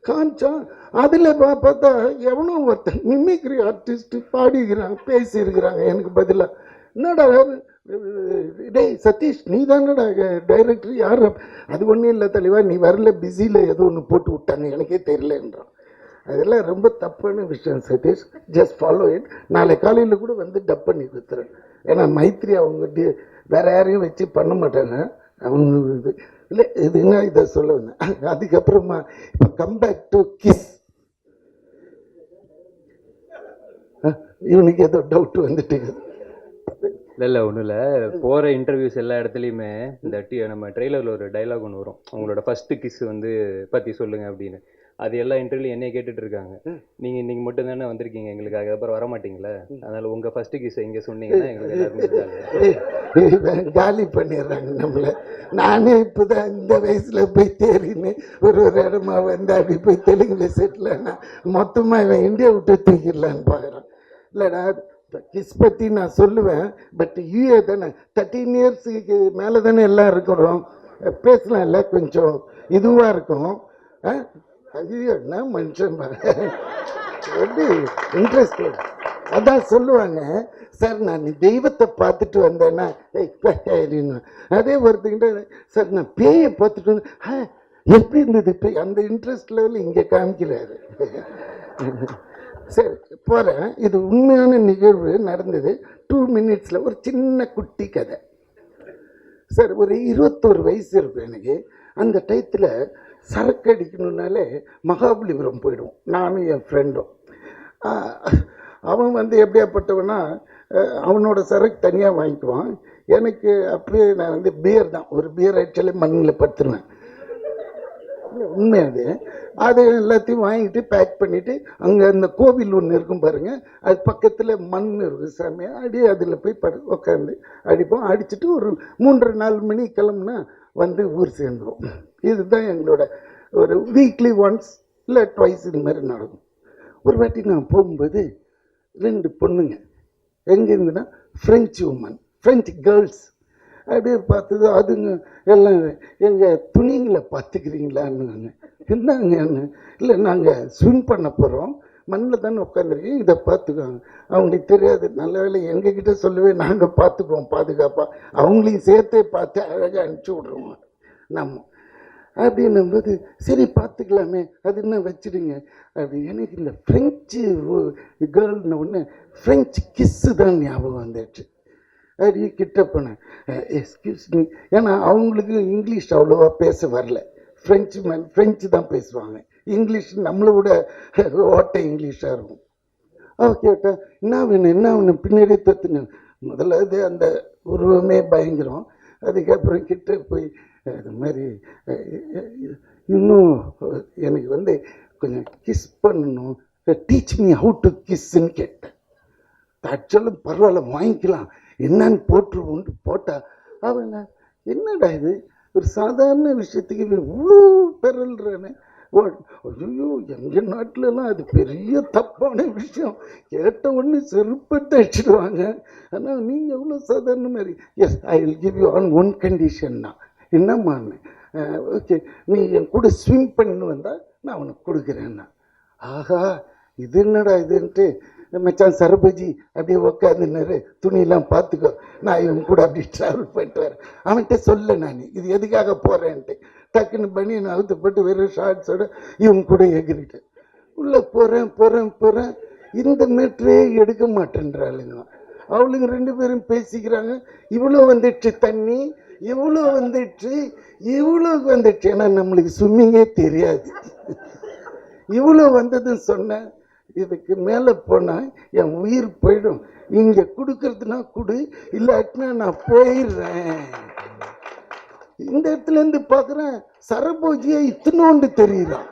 காமிச்சா அதில் பார்த்தா எவனோ ஒருத்தன் மிமிக்ரி ஆர்டிஸ்ட் பாடிக்கிறாங்க, பேசியிருக்கிறாங்க எனக்கு பதிலாக. என்னடா டேய் சதீஷ் நீ தானடா டைரக்டர், யார்? அது ஒன்றும் இல்லை தலைவா, நீ வரல பிஸியில் ஏதோ ஒன்று போட்டு விட்டாங்க எனக்கே தெரியலன்றான். அதெல்லாம் ரொம்ப தப்பான விஷயம் சதீஷ், ஜஸ்ட் ஃபாலோ இட். நாளை காலையில் கூட வந்து டப் பண்ணி கொடுத்துறேன். ஏன்னா மைத்ரி அவங்க வேற யாரையும் வச்சு பண்ண மாட்டாங்க அவங்க. இது இல்லை இதுன்னா இதை சொல்ல வந்தேன். அதுக்கப்புறமா இப்போ கம்பேக் டு கிஸ், இவனுக்கு ஏதோ டவுட் வந்துட்டு. இல்லை ஒன்றும் இல்லை, போகிற இன்டர்வியூஸ் எல்லா இடத்துலையுமே இந்த நம்ம ட்ரெய்லரில் ஒரு டைலாக் ஒன்று வரும், அவங்களோட ஃபஸ்ட்டு கிஸ் வந்து பற்றி சொல்லுங்கள் அப்படின்னு. அது எல்லா இன்டர்வியூலையும் என்னைய கேட்டுட்டு இருக்காங்க, நீங்கள் இன்னைக்கு மட்டும் தானே வந்திருக்கீங்க எங்களுக்கு, அதுக்கப்புறம் வர மாட்டீங்களா, அதனால் உங்கள் ஃபஸ்ட்டு கிஸ் இங்கே சொன்னீங்கன்னா எங்களுக்கு எல்லாருக்கும் காலி பண்ணிடுறாங்க நம்மளை. நானே இப்போ தான் இந்த வயசில் போய் தேறின்னு ஒரு இடமா வந்து அப்படி போய் தெலுங்குல செட்டில் ஆனால் மொத்தமாக இவன் இந்தியா விட்டு தூக்கிடலான்னு பார்க்குறான். இல்லைடா கிஸ் பற்றி நான் சொல்லுவேன், பட் யூஏ தானே 13 இயர்ஸுக்கு மேலே தானே எல்லாம் இருக்கிறோம், பேசலாம் இல்லை கொஞ்சம் இதுவாக இருக்கும். ஐயோ என்ன மனுஷன் எப்படி இன்ட்ரெஸ்ட். அதான் சொல்லுவாங்க, சார் நான் தெய்வத்தை பார்த்துட்டு வந்தேன்னா அதே ஒருத்தங்கிட்ட, சார் நான் பேயை பார்த்துட்டு வந்தேன் எப்படி இருந்தது பேய், அந்த இன்ட்ரெஸ்ட் லெவல் இங்கே காமிக்கிறாரு. சரி போகிறேன். இது உண்மையான நிகழ்வு நடந்தது. 2 மினிட்ஸில் ஒரு சின்ன குட்டி கதை. சார் ஒரு 21 வயசு இருக்கும் எனக்கு. அந்த டயத்தில் சரக்கு அடிக்கணுன்னாலே மகாபலிபுரம் போயிடுவோம் நானும் என் ஃப்ரெண்டும். அவன் வந்து எப்படியாப்பட்டவனா அவனோட சரக்கு தனியாக வாங்கிக்குவான். எனக்கு அப்படியே நான் வந்து பியர் தான், ஒரு பியர் ஆக்சுவலி மண்ணில் படுத்துருவேன். உண்மை அது எல்லாத்தையும் வாங்கிட்டு பேக் பண்ணிவிட்டு அங்கே அந்த கோவில் ஒன்று இருக்கும் பாருங்கள், அது பக்கத்தில் மண் இருக்கும் சாமியாக, அடி அதில் போய் உட்காந்து அடிப்போம். அடிச்சுட்டு ஒரு 3-4 மணி கிளம்புனா வந்து ஊர் சேர்ந்துடும். இதுதான் எங்களோட ஒரு வீக்லி ஒன்ஸ் இல்லை ட்வைஸ் இது மாதிரி நடக்கும். ஒரு வாட்டி நான் போகும்போது 2 பொண்ணுங்க எங்கே இருந்துன்னா ஃப்ரெஞ்சு உமன், ஃப்ரெஞ்சு கேர்ள்ஸ் அப்படியே பார்த்தது. அதுங்க எல்லாம் எங்கள் துணிங்களை பார்த்துக்கிறீங்களான்னு. என்னங்கன்னு, இல்லை நாங்கள் ஸ்விம் பண்ண போகிறோம், மண்ணில் தானே உட்காந்துருக்கேன், இதை பார்த்துக்குவாங்க. அவங்களுக்கு தெரியாது. நல்ல வேலை எங்ககிட்ட சொல்லவே நாங்கள் பார்த்துக்குவோம் பாதுகாப்பாக, அவங்களையும் சேர்த்தே பார்த்து அழகாக அனுப்பிச்சி விட்ருவோம் நம்ம. அப்படின்னும்போது சரி பார்த்துக்கலாமே, அது என்ன வச்சுடுங்க அப்படி. எனக்கு இந்த ஃப்ரெஞ்சு கேர்ள்னு ஒன்று ஃப்ரெஞ்சு கிஸ்ஸு தான் ஞாபகம் வந்துடுச்சு. அப்படி கிட்ட போனேன், எக்ஸ்கியூஸ் மீ, ஏன்னா அவங்களுக்கு இங்கிலீஷ் அவ்வளோவா பேச வரல. ஃப்ரெஞ்சு தான் பேசுவாங்க, இங்கிலீஷ் நம்மளை விட ஓட்டை இங்கிலீஷாக இருக்கும். அவள் கேட்டேன், என்ன வேணும் பின்னாடியே தத்துனேன். முதல்ல அது அந்த உருவமே பயங்கரம். அதுக்கப்புறம் கிட்ட போய் அது மாதிரி இன்னும் எனக்கு வந்து கொஞ்சம் கிஸ் பண்ணணும், டீச் மீ ஹவு டு கிஸ்ன்னு கேட்டேன். ஆக்சுவலும் பரவாயில்ல வாங்கிக்கலாம் என்னன்னு போட்டுருவோன்ட்டு போட்டால் அவன் என்னடா இது ஒரு சாதாரண விஷயத்துக்கு இவ்வளோ பெறல்றானே. ஐயோ எங்கள் நாட்டிலலாம் அது பெரிய தப்பான விஷயம், கேட்ட உடனே செருப்பத்தை அடிச்சிடுவாங்க. ஆனால் நீங்கள் எவ்வளோ சாதாரண மாதிரி. Yes, I will give you on one கண்டிஷன்னா. என்னம்மான்னு, ஓகே நீ என் கூட ஸ்விம் பண்ணு வந்தால் நான் உனக்கு கொடுக்குறேன்னா. ஆஹா இது என்னடா இதுன்ட்டு மச்சான் சரபஜி அப்படியே உக்காந்துன்னாரு, துணியெல்லாம் பார்த்துக்கோ, நான் இவன் கூட அப்படி ட்ராவல் பண்ணிட்டு வரேன். அவன்கிட்ட சொல்ல நான் இது எதுக்காக போகிறேன்ட்டு டக்குன்னு பண்ணி நான் அவுத்துப்பட்டு வெறும் ஷார்ட்ஸோட இவன் கூட எகிரிட்டேன். உள்ளே போகிறேன். இந்த மீட்டரே எடுக்க மாட்டேன்றாளுங்க. அவளுங்க 2 பேரும் பேசிக்கிறாங்க. இவ்வளோ வந்துடுச்சு தண்ணி, இவ்வளோ வந்துடுச்சு. ஏன்னா நம்மளுக்கு ஸ்விம்மிங்கே தெரியாது. இவ்வளோ வந்ததுன்னு சொன்னேன். இதுக்கு மேலே போனால் என் உயிர் போயிடும். இங்கே கொடுக்கறதுனா கொடு, இல்லாட்டினா நான் போயிடுறேன். இந்த இடத்துலேருந்து பார்க்குறேன் சரபோஜியை இத்தனோண்டு தெரியுறான்.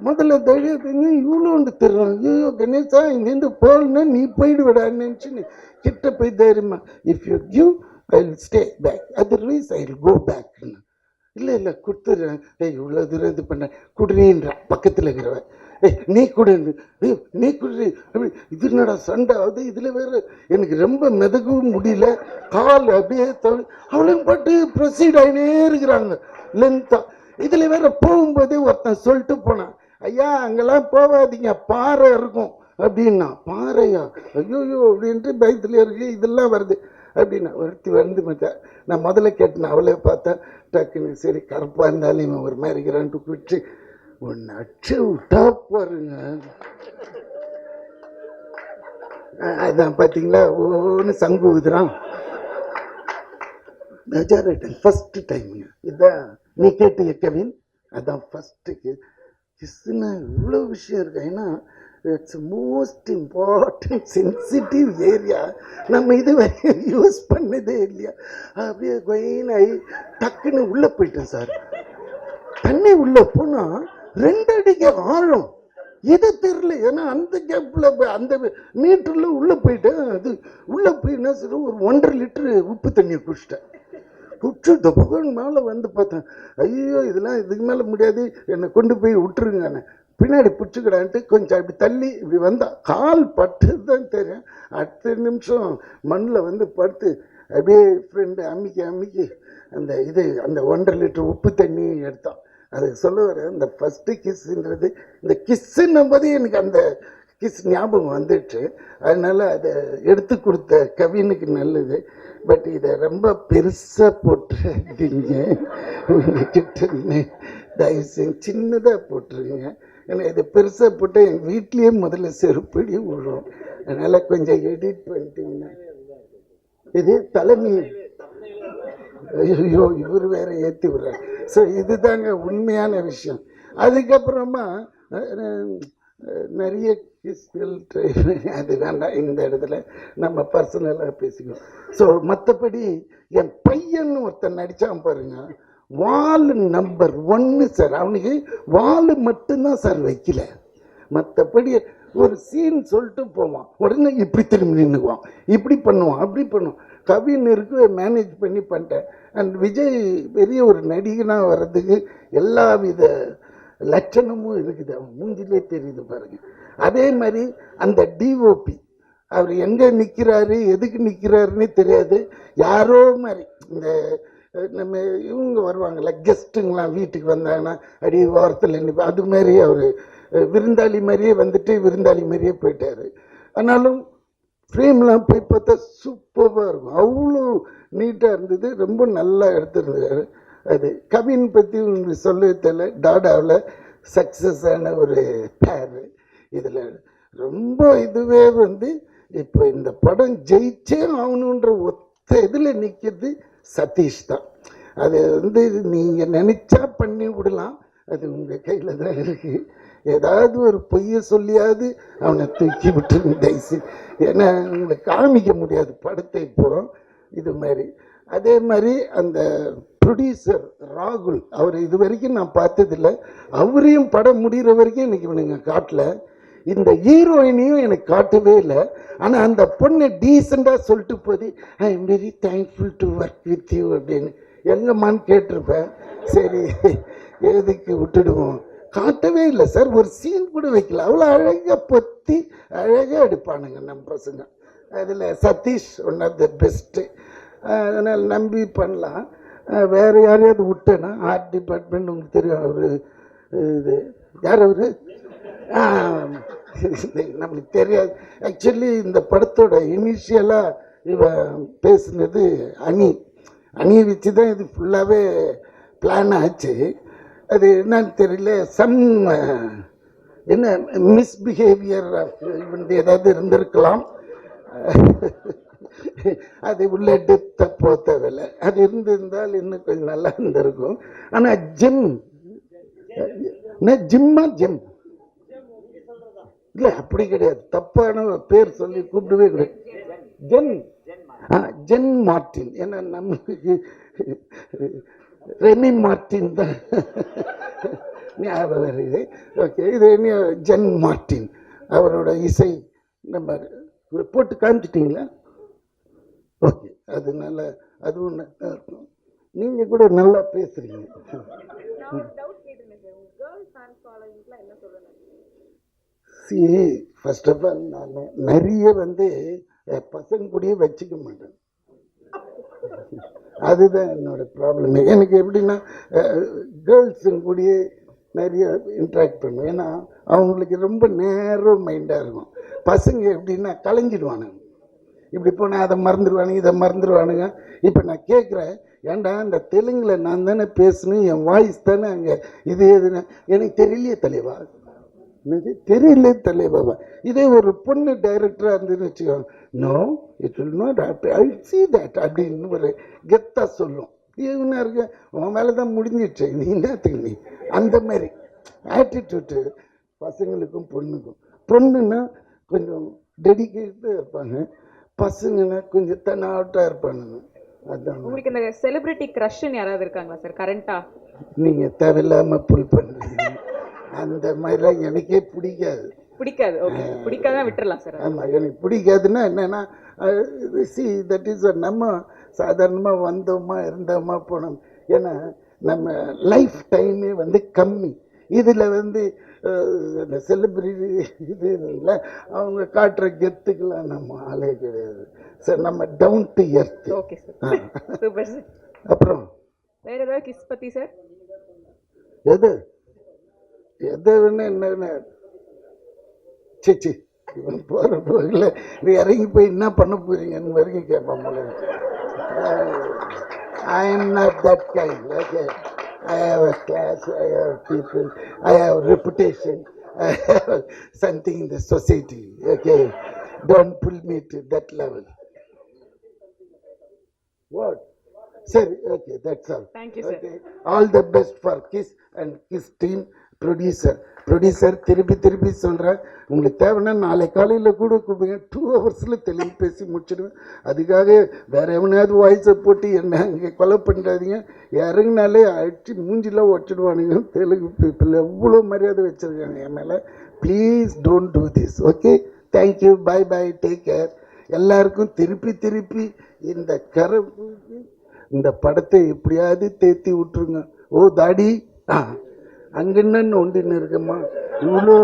முதல்ல தைரியத்துக்கு இவ்வளோண்டு தெரியும். ஐயோ கணேசா இங்கேருந்து போகலன்னா நீ போயிடுவிடான்னு நினச்சின்னு கிட்ட போய் தைரியமா, if you give I will stay back, otherwise I will go பேக்ன்னு. இல்லை கொடுத்துட்றேன். இவ்வளோ தூரம் இது பண்ண குடுறீன்றான் பக்கத்தில் இருக்கிறவன். நீ குடு அப்படி. இது என்னடா சண்டை ஆகுது. இதில் வேறு எனக்கு ரொம்ப மிதக்கவும் முடியல, கால் அப்படியே அவளும் பட்டு ப்ரொசீட் ஆகினே இருக்கிறாங்க லென்த்தா. இதில் வேற போகும்போதே ஒருத்தன் சொல்லிட்டு போனான், ஐயா அங்கெல்லாம் போகாதீங்க பாறை இருக்கும் அப்படின்னா. பாறையா? ஐயோயோ அப்படின்ட்டு பயத்துல இருக்கு, இதெல்லாம் வருது அப்படின்னா. ஒருத்தி வந்து மாட்டேன். நான் முதல்ல கேட்டேன், அவளே பார்த்தா டக்குன்னு சரி கருப்பாக இருந்தாலும் இவன் ஒரு மாதிரி இருக்கிறான்ட்டு விட்டு ஒன்று அச்சு விட்டா பாருங்க. அதான் பார்த்தீங்களா ஒன்று சங்கு ஊதுறான். மெஜாரிட்டி ஃபஸ்ட்டு டைமுங்க இதான் நீ கேட்டீங்க கவின். அதான் ஃபஸ்ட்டு கிஸ்ஸுன்னா இவ்வளோ விஷயம் இருக்கு. ஏன்னா it's most important sensitive area. நம்ம இது யூஸ் பண்ணதே இல்லையா. அப்படியே கொயினாகி டக்குன்னு உள்ளே போயிட்டேன் சார். தண்ணி உள்ளே போனால் 2 அடிக்கு ஆழம், எது தெரில. ஏன்னா அந்த கேப்பில் அந்த மீட்டரில் உள்ளே போயிட்டேன். அது உள்ளே போய் என்ன சார் ஒரு 1.5 லிட்டரு உப்பு தண்ணியை குடிச்சிட்டேன். குடிச்சு தொப்பகன் மேலே வந்து பார்த்தேன், ஐயோ இதெல்லாம் இதுக்கு மேலே முடியாது, என்னை கொண்டு போய் விட்டுருங்க, பின்னாடி பிடிச்சிக்கிடான்ட்டு கொஞ்சம் அப்படி தள்ளி இப்படி வந்தால் கால் பட்டு தான் தெரியும். அடுத்த நிமிஷம் மண்ணில் வந்து படுத்து அப்படியே ஃப்ரெண்டு அம்மிக்கி அந்த அந்த 1.5 லிட்டர் உப்பு தண்ணி எடுத்தான். அது சொல்ல வர இந்த ஃபஸ்ட்டு கிஸ்ஸுன்றது, இந்த கிஸ்ஸுன்னும் போது எனக்கு அந்த கிஸ் ஞாபகம் வந்துடுச்சு. அதனால் அதை எடுத்து கொடுத்த கவினுக்கு நல்லது. பட் இதை ரொம்ப பெருசாக போட்டுருங்க உங்ககிட்ட, தயவு செஞ்சு சின்னதாக போட்டுருங்க. ஏன்னா இதை பெருசாக போட்டால் எங்கள் வீட்லேயே முதல்ல செருப்படி விழும். அதனால் கொஞ்சம் எடிட் பண்ணிட்டீங்கன்னா. இது தலைமை. ஐயோ இவர் வேற ஏற்றி விடுறாரு. ஸோ இதுதாங்க உண்மையான விஷயம். அதுக்கப்புறமா நிறைய கிஸ்கள் அது வேண்டாம், இந்த இடத்துல நம்ம பர்சனலாக பேசிக்குவோம். ஸோ மற்றபடி என் பையன் ஒருத்தன் நடித்தான் பாருங்க, வால் நம்பர் 1 சார். அவனுக்கு வால் மட்டும்தான் சார் வைக்கல, மற்றபடி ஒரு சீன் சொல்லிட்டு போவான், உடனே இப்படி திரும்பி நின்றுக்குவான், இப்படி பண்ணுவான், அப்படி பண்ணுவான். கவிஞருக்கு மேனேஜ் பண்ணிட்டேன். அண்ட் விஜய் பெரிய ஒரு நடிகனாக வர்றதுக்கு எல்லா வித லட்சணமும் இருக்குது, அவன் மூஞ்சிலே தெரியுது பாருங்க. அதே மாதிரி அந்த டிஓபி அவர் எங்கே நிற்கிறாரு எதுக்கு நிற்கிறாருன்னே தெரியாது, யாரோ மாதிரி இந்த நம்ம இவங்க வருவாங்கள்ல கெஸ்ட்டுங்களாம் வீட்டுக்கு வந்தாங்கன்னா அடி வாரத்தில் நிற்பா, அது மாதிரி அவர் விருந்தாளி மாதிரியே வந்துட்டு விருந்தாளி மாதிரியே போயிட்டார். ஆனாலும் ஃப்ரேம்லாம் போய் பார்த்தா சூப்பராக இருக்கும், அவ்வளோ நீட்டாக இருந்தது, ரொம்ப நல்லா எடுத்துருந்தாரு. அது கவின் பற்றி உங்களுக்கு சொல்லவே தெரியல, டாடாவில் சக்ஸஸ் ஆன ஒரு பேர். இதில் ரொம்ப இதுவே வந்து இப்போ இந்த படம் ஜெயிச்சே ஆகணுன்ற ஒத்த இதில் நிற்கிறது சதீஷ் தான். அது வந்து நீங்கள் நினச்சா பண்ணி விடலாம், அது உங்கள் கையில் தான் இருக்குது. ஏதாவது ஒரு பொய்யை சொல்லியாவது அவனை தூக்கி விட்டுருங்க தயவுசு, ஏன்னா உங்களை காமிக்க முடியாது படத்தை இப்போ இது மாதிரி. அதே மாதிரி அந்த ப்ரொடியூசர் ராகுல், அவர் இது வரைக்கும் நான் பார்த்ததில்லை, அவரையும் படம் முடிகிற வரைக்கும் எனக்கு இவனுங்க காட்டல, இந்த ஹீரோயினையும் எனக்கு காட்டவே இல்லை. ஆனால் அந்த பொண்ணை டீசெண்டாக சொல்லிட்டு போது I am very thankful to work with you அப்படின்னு எங்கம்மான்னு கேட்டிருப்பேன். சரி எதுக்கு விட்டுடுவோம், காட்டவே இல்லை சார், ஒரு சீன் கூட வைக்கல, அவ்வளோ அழகாக பொத்தி அழகாக எடுப்பானுங்க நம்ம பசங்க. அதில் Sathish one of the best, அதனால் நம்பி பண்ணலாம். வேறு யாரையாவது விட்டேன்னா ஆர்ட் டிபார்ட்மெண்ட் உங்களுக்கு தெரியும், அவர் இது யார் அவர் நம்மளுக்கு தெரியாது. ஆக்சுவலி இந்த படத்தோட இனிஷியலாக இவன் பேசுனது அணியை வச்சு தான் இது ஃபுல்லாகவே பிளான் ஆச்சு. அது என்னன்னு தெரியல, சம் என்ன மிஸ்பிஹேவியர் இவன் ஏதாவது இருந்திருக்கலாம், அது உள்ள டெப்த்தை போத்தவில்லை, அது இருந்திருந்தால் இன்னும் கொஞ்சம் நல்லா இருந்திருக்கும். ஆனால் ஜிம்மா ஜிம் இல்லை அப்படி கிடையாது, தப்பான பேர் சொல்லி கூப்பிடவே கிடையாது. ஜென் மார்டின், ஏன்னா நம்மளுக்கு ரெனி மார்டின் தான் ஞாபகம் வருது. ஓகே, இது ஜென் மார்டின் அவரோட இசை நம்ம போட்டு காமிச்சிட்டிங்களா? ஓகே, அதனால அதுவும் நல்லா இருக்கும். நீங்கள் கூட நல்லா பேசுகிறீங்க. ஃபர்ஸ்ட் ஆஃப் ஆல் நான் நிறைய வந்து பசங்க கூடயே வச்சுக்க மாட்டேன், அதுதான் என்னோட ப்ராப்ளம். எனக்கு எப்படின்னா கேர்ள்ஸுங்க கூடயே நிறைய இன்ட்ராக்ட் பண்ணுவேன், ஏன்னா அவங்களுக்கு ரொம்ப நேரோ மைண்டாக இருக்கும். பசங்க எப்படின்னா கலைஞ்சிடுவானுங்க, இப்படி போனால் அதை மறந்துடுவானுங்க இதை மறந்துடுவானுங்க. இப்போ நான் கேட்குறேன், ஏன்டா இந்த தெலுங்கில் நான் தானே பேசணும், என் வாய்ஸ் தானே அங்கே இது எதுனா எனக்கு தெரியலையே தலைவா, என்னது தெரியல தலைவா. இதே ஒரு பொண்ணு டைரக்டராக இருந்துன்னு வச்சுக்கோங்க, no it will not I see that அப்படின்னு ஒரு கெத்தாக சொல்லும். இவனா இருக்க உன் வேலை தான் முடிஞ்சிடுச்சு, நீ என்னத்துக்கு நீ அந்த மாதிரி ஆட்டிடியூட்டு பசங்களுக்கும் பொண்ணுக்கும். பொண்ணுன்னா கொஞ்சம் டெடிக்கேட்டாக இருப்பாங்க, பசங்கன்னா கொஞ்சம் தன்னாட்டாக இருப்பானுங்க. அதான் உங்களுக்கு இந்த செலிபிரிட்டி க்ரஷ்ன்னு யாராவது இருக்காங்களா சார் கரண்டா? நீங்கள் தேவையில்லாமல் புல் பண்ணுறீங்க, அந்த மாதிரிலாம் எனக்கே பிடிக்காது. பிடிக்காது? ஓகே, பிடிக்காதான் விட்டுறலாம் சார். ஆமாம், எனக்கு பிடிக்காதுன்னா என்னென்னா சி தட் இஸ் நம்ம சாதாரணமாக வந்தோமா இருந்தோமா போனோம், ஏன்னா நம்ம லைஃப் டைமே வந்து கம்மி. இதில் வந்து இந்த செலிபிரிட்டி இது இல்லை, அவங்க காட்டுற கெத்துக்கெல்லாம் நம்ம ஆளே கிடையாது சார், நம்ம down to earth. Okay sir, super sir. அப்புறம் வேற ஏதாவது கிஸ் பற்றி சார்? எதை வேணா என்ன சிச்சி இவன் போகிற போகல இறங்கி போய் என்ன பண்ண போறீங்கன்னு வரைக்கும் கேட்பான் போல. I am not that kind. Okay, I have a class, I have people, I have reputation, I have something in the society. Okay, don't pull me to that level. What? Sorry, okay, that's all. Thank you, sir. Okay, all the best for KISS and KISS team. Producer திருப்பி சொல்கிறேன், உங்களுக்கு தேவைன்னா நாளை காலையில் கூட கூப்பிடுங்க, 2 ஹவர்ஸில் தெலுங்கு பேசி முடிச்சிடுவேன். அதுக்காக வேறு எவனையாவது வாய்ஸை போட்டு என்ன அங்கே கொலை பண்ணிடாதீங்க, இறங்கினாலே அடிச்சு மூஞ்சிலாம் ஒட்டிடுவானுங்க. தெலுங்கு பீப்புள் எவ்வளோ மரியாதை வச்சுருக்காங்க என் மேலே. Please don't do this. Okay, thank you, bye bye, take care. எல்லாருக்கும் திருப்பி இந்த இந்த படத்தை எப்படியாவது தேத்தி விட்டுருங்க. ஓ தாடி, அங்கன்னு நோண்டின்னு இருக்கேம்மா. இவ்வளோ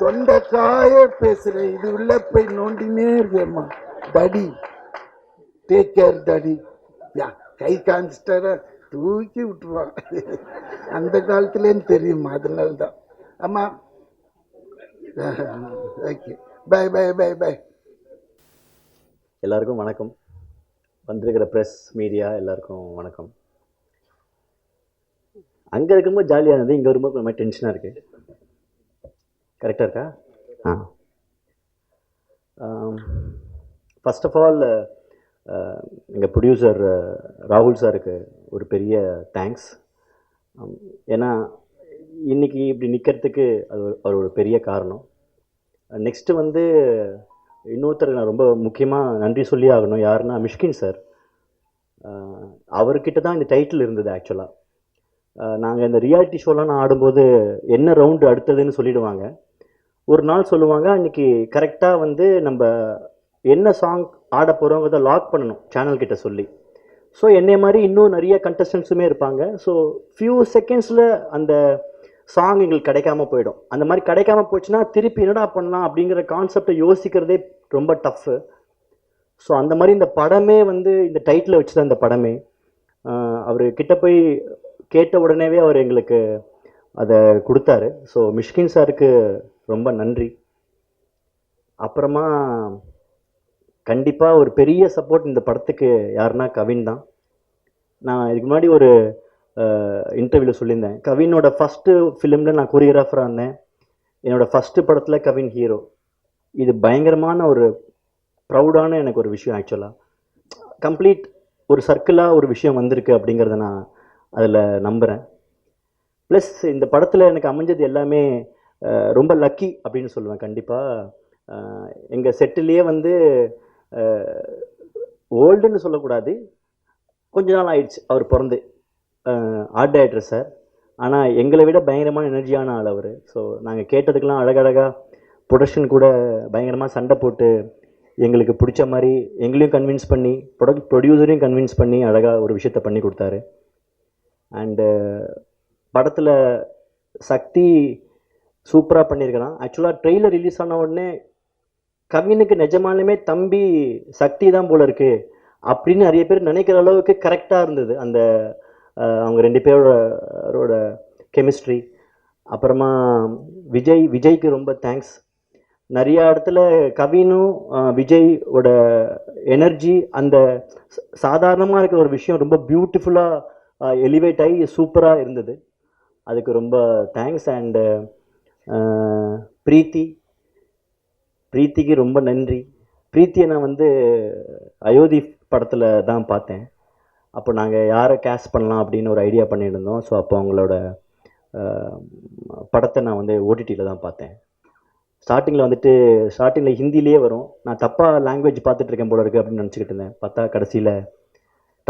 தொண்டை காய பேசுகிறேன், இது உள்ள போய் நோண்டினே இருக்கேம்மா. தடி டேக் கேர் தடி. யா கை காமிச்சிட்டாரா தூக்கி விட்டுருவான். அந்த காலத்துலேன்னு தெரியுமா, அதனால தான். அம்மா okay, bye bye bye bye. எல்லாருக்கும் வணக்கம். வந்திருக்கிற ப்ரெஸ் மீடியா எல்லாருக்கும் வணக்கம். அங்கே இருக்கும்போது ஜாலியாக இருந்தது, இங்கே வரும்போது கொஞ்சம் டென்ஷனாக இருக்குது. கரெக்டாக இருக்கா? ஃபர்ஸ்ட் ஆஃப் ஆல் எங்கள் ப்ரொடியூசர் ராகுல் சாருக்கு ஒரு பெரிய தேங்க்ஸ். ஏன்னா இன்றைக்கி இப்படி நிற்கிறதுக்கு அது ஒரு பெரிய காரணம். நெக்ஸ்ட்டு வந்து இன்னொருத்தருக்கு நான் ரொம்ப முக்கியமாக நன்றி சொல்லி ஆகணும். யாருன்னா மிஷ்கின் சார். அவர்கிட்ட தான் இந்த டைட்டில் இருந்தது ஆக்சுவலாக. நாங்கள் இந்த ரியாலிட்டி ஷோலாம் நான் ஆடும்போது என்ன ரவுண்டு அடுத்ததுன்னு சொல்லிடுவாங்க. ஒரு நாள் சொல்லுவாங்க, அன்றைக்கி கரெக்டாக வந்து நம்ம என்ன சாங் ஆட போகிறோங்கிறத லாக் பண்ணணும் சேனல்கிட்ட சொல்லி. ஸோ என்னை மாதிரி இன்னும் நிறைய கண்டஸ்டன்ஸுமே இருப்பாங்க. ஸோ ஃபியூ செகண்ட்ஸில் அந்த சாங் எங்களுக்கு கிடைக்காம போயிடும். அந்த மாதிரி கிடைக்காம போச்சுன்னா திருப்பி என்னடா பண்ணலாம் அப்படிங்கிற கான்செப்டை யோசிக்கிறதே ரொம்ப டஃப்பு. ஸோ அந்த மாதிரி இந்த படமே வந்து இந்த டைட்டில் வச்சு தான் இந்த படமே. அவர் கிட்ட போய் கேட்ட உடனேவே அவர் எங்களுக்கு அதை கொடுத்தாரு. ஸோ மிஷ்கின் சாருக்கு ரொம்ப நன்றி. அப்புறமா கண்டிப்பாக ஒரு பெரிய சப்போர்ட் இந்த படத்துக்கு யாருன்னா கவின் தான். நான் இதுக்கு முன்னாடி ஒரு இன்டர்வியூவில் சொல்லியிருந்தேன், கவினோட ஃபஸ்ட்டு ஃபிலிமில் நான் கொரியோகிராஃபராக இருந்தேன். என்னோடய ஃபஸ்ட்டு படத்தில் கவின் ஹீரோ. இது பயங்கரமான ஒரு ப்ரௌடான எனக்கு ஒரு விஷயம். ஆக்சுவலாக கம்ப்ளீட் ஒரு சர்க்கிளாக ஒரு விஷயம் வந்திருக்கு அப்படிங்கிறத நான் அதில் நம்புகிறேன். ப்ளஸ் இந்த படத்தில் எனக்கு அமைஞ்சது எல்லாமே ரொம்ப லக்கி அப்படின்னு சொல்லுவேன். கண்டிப்பாக எங்கள் செட்டிலேயே வந்து ஓல்டுன்னு சொல்லக்கூடாது, கொஞ்ச நாள் ஆயிடுச்சு அவர் பிறந்து, ஆர்ட் டைரக்டர் சார். ஆனால் எங்களை விட பயங்கரமான எனர்ஜியான ஆள் அவர். ஸோ நாங்கள் கேட்டதுக்கெலாம் அழகழகாக ப்ரொடக்ஷன் கூட பயங்கரமாக சண்டை போட்டு எங்களுக்கு பிடிச்ச மாதிரி எங்களையும் கன்வின்ஸ் பண்ணி ப்ரொடியூசரையும் கன்வின்ஸ் பண்ணி அழகாக ஒரு விஷயத்த பண்ணி கொடுத்தாரு. அண்டு படத்தில் சக்தி சூப்பராக பண்ணியிருக்கலாம். ஆக்சுவலாக ட்ரெய்லர் ரிலீஸ் ஆன உடனே கவினுக்கு நிஜமாலுமே தம்பி சக்தி தான் போல இருக்குது அப்படின்னு நிறைய பேர் நினைக்கிற அளவுக்கு கரெக்டாக இருந்தது அந்த அவங்க ரெண்டு பேரோட கெமிஸ்ட்ரி. அப்புறமா விஜய்க்கு ரொம்ப தேங்க்ஸ். நிறையா இடத்துல கவினும் விஜயோட எனர்ஜி அந்த சாதாரணமாக இருக்கிற ஒரு விஷயம் ரொம்ப பியூட்டிஃபுல்லாக எலிவேட் ஆகி சூப்பராக இருந்தது. அதுக்கு ரொம்ப தேங்க்ஸ். அண்டு பிரீத்திக்கு ரொம்ப நன்றி. பிரீத்தியை நான் வந்து அயோத்தி படத்தில் தான் பார்த்தேன். அப்போ நாங்கள் யாரை கேஸ்ட் பண்ணலாம் அப்படின்னு ஒரு ஐடியா பண்ணியிருந்தோம். ஸோ அப்போ அவங்களோட படத்தை நான் வந்து ஓடிடியில் தான் பார்த்தேன். ஸ்டார்டிங்கில் ஹிந்திலேயே வரும். நான் தப்பாக லாங்குவேஜ் பார்த்துட்ருக்கேன் போல இருக்குது அப்படின்னு நினச்சிக்கிட்டு இருந்தேன். பார்த்தா கடைசியில்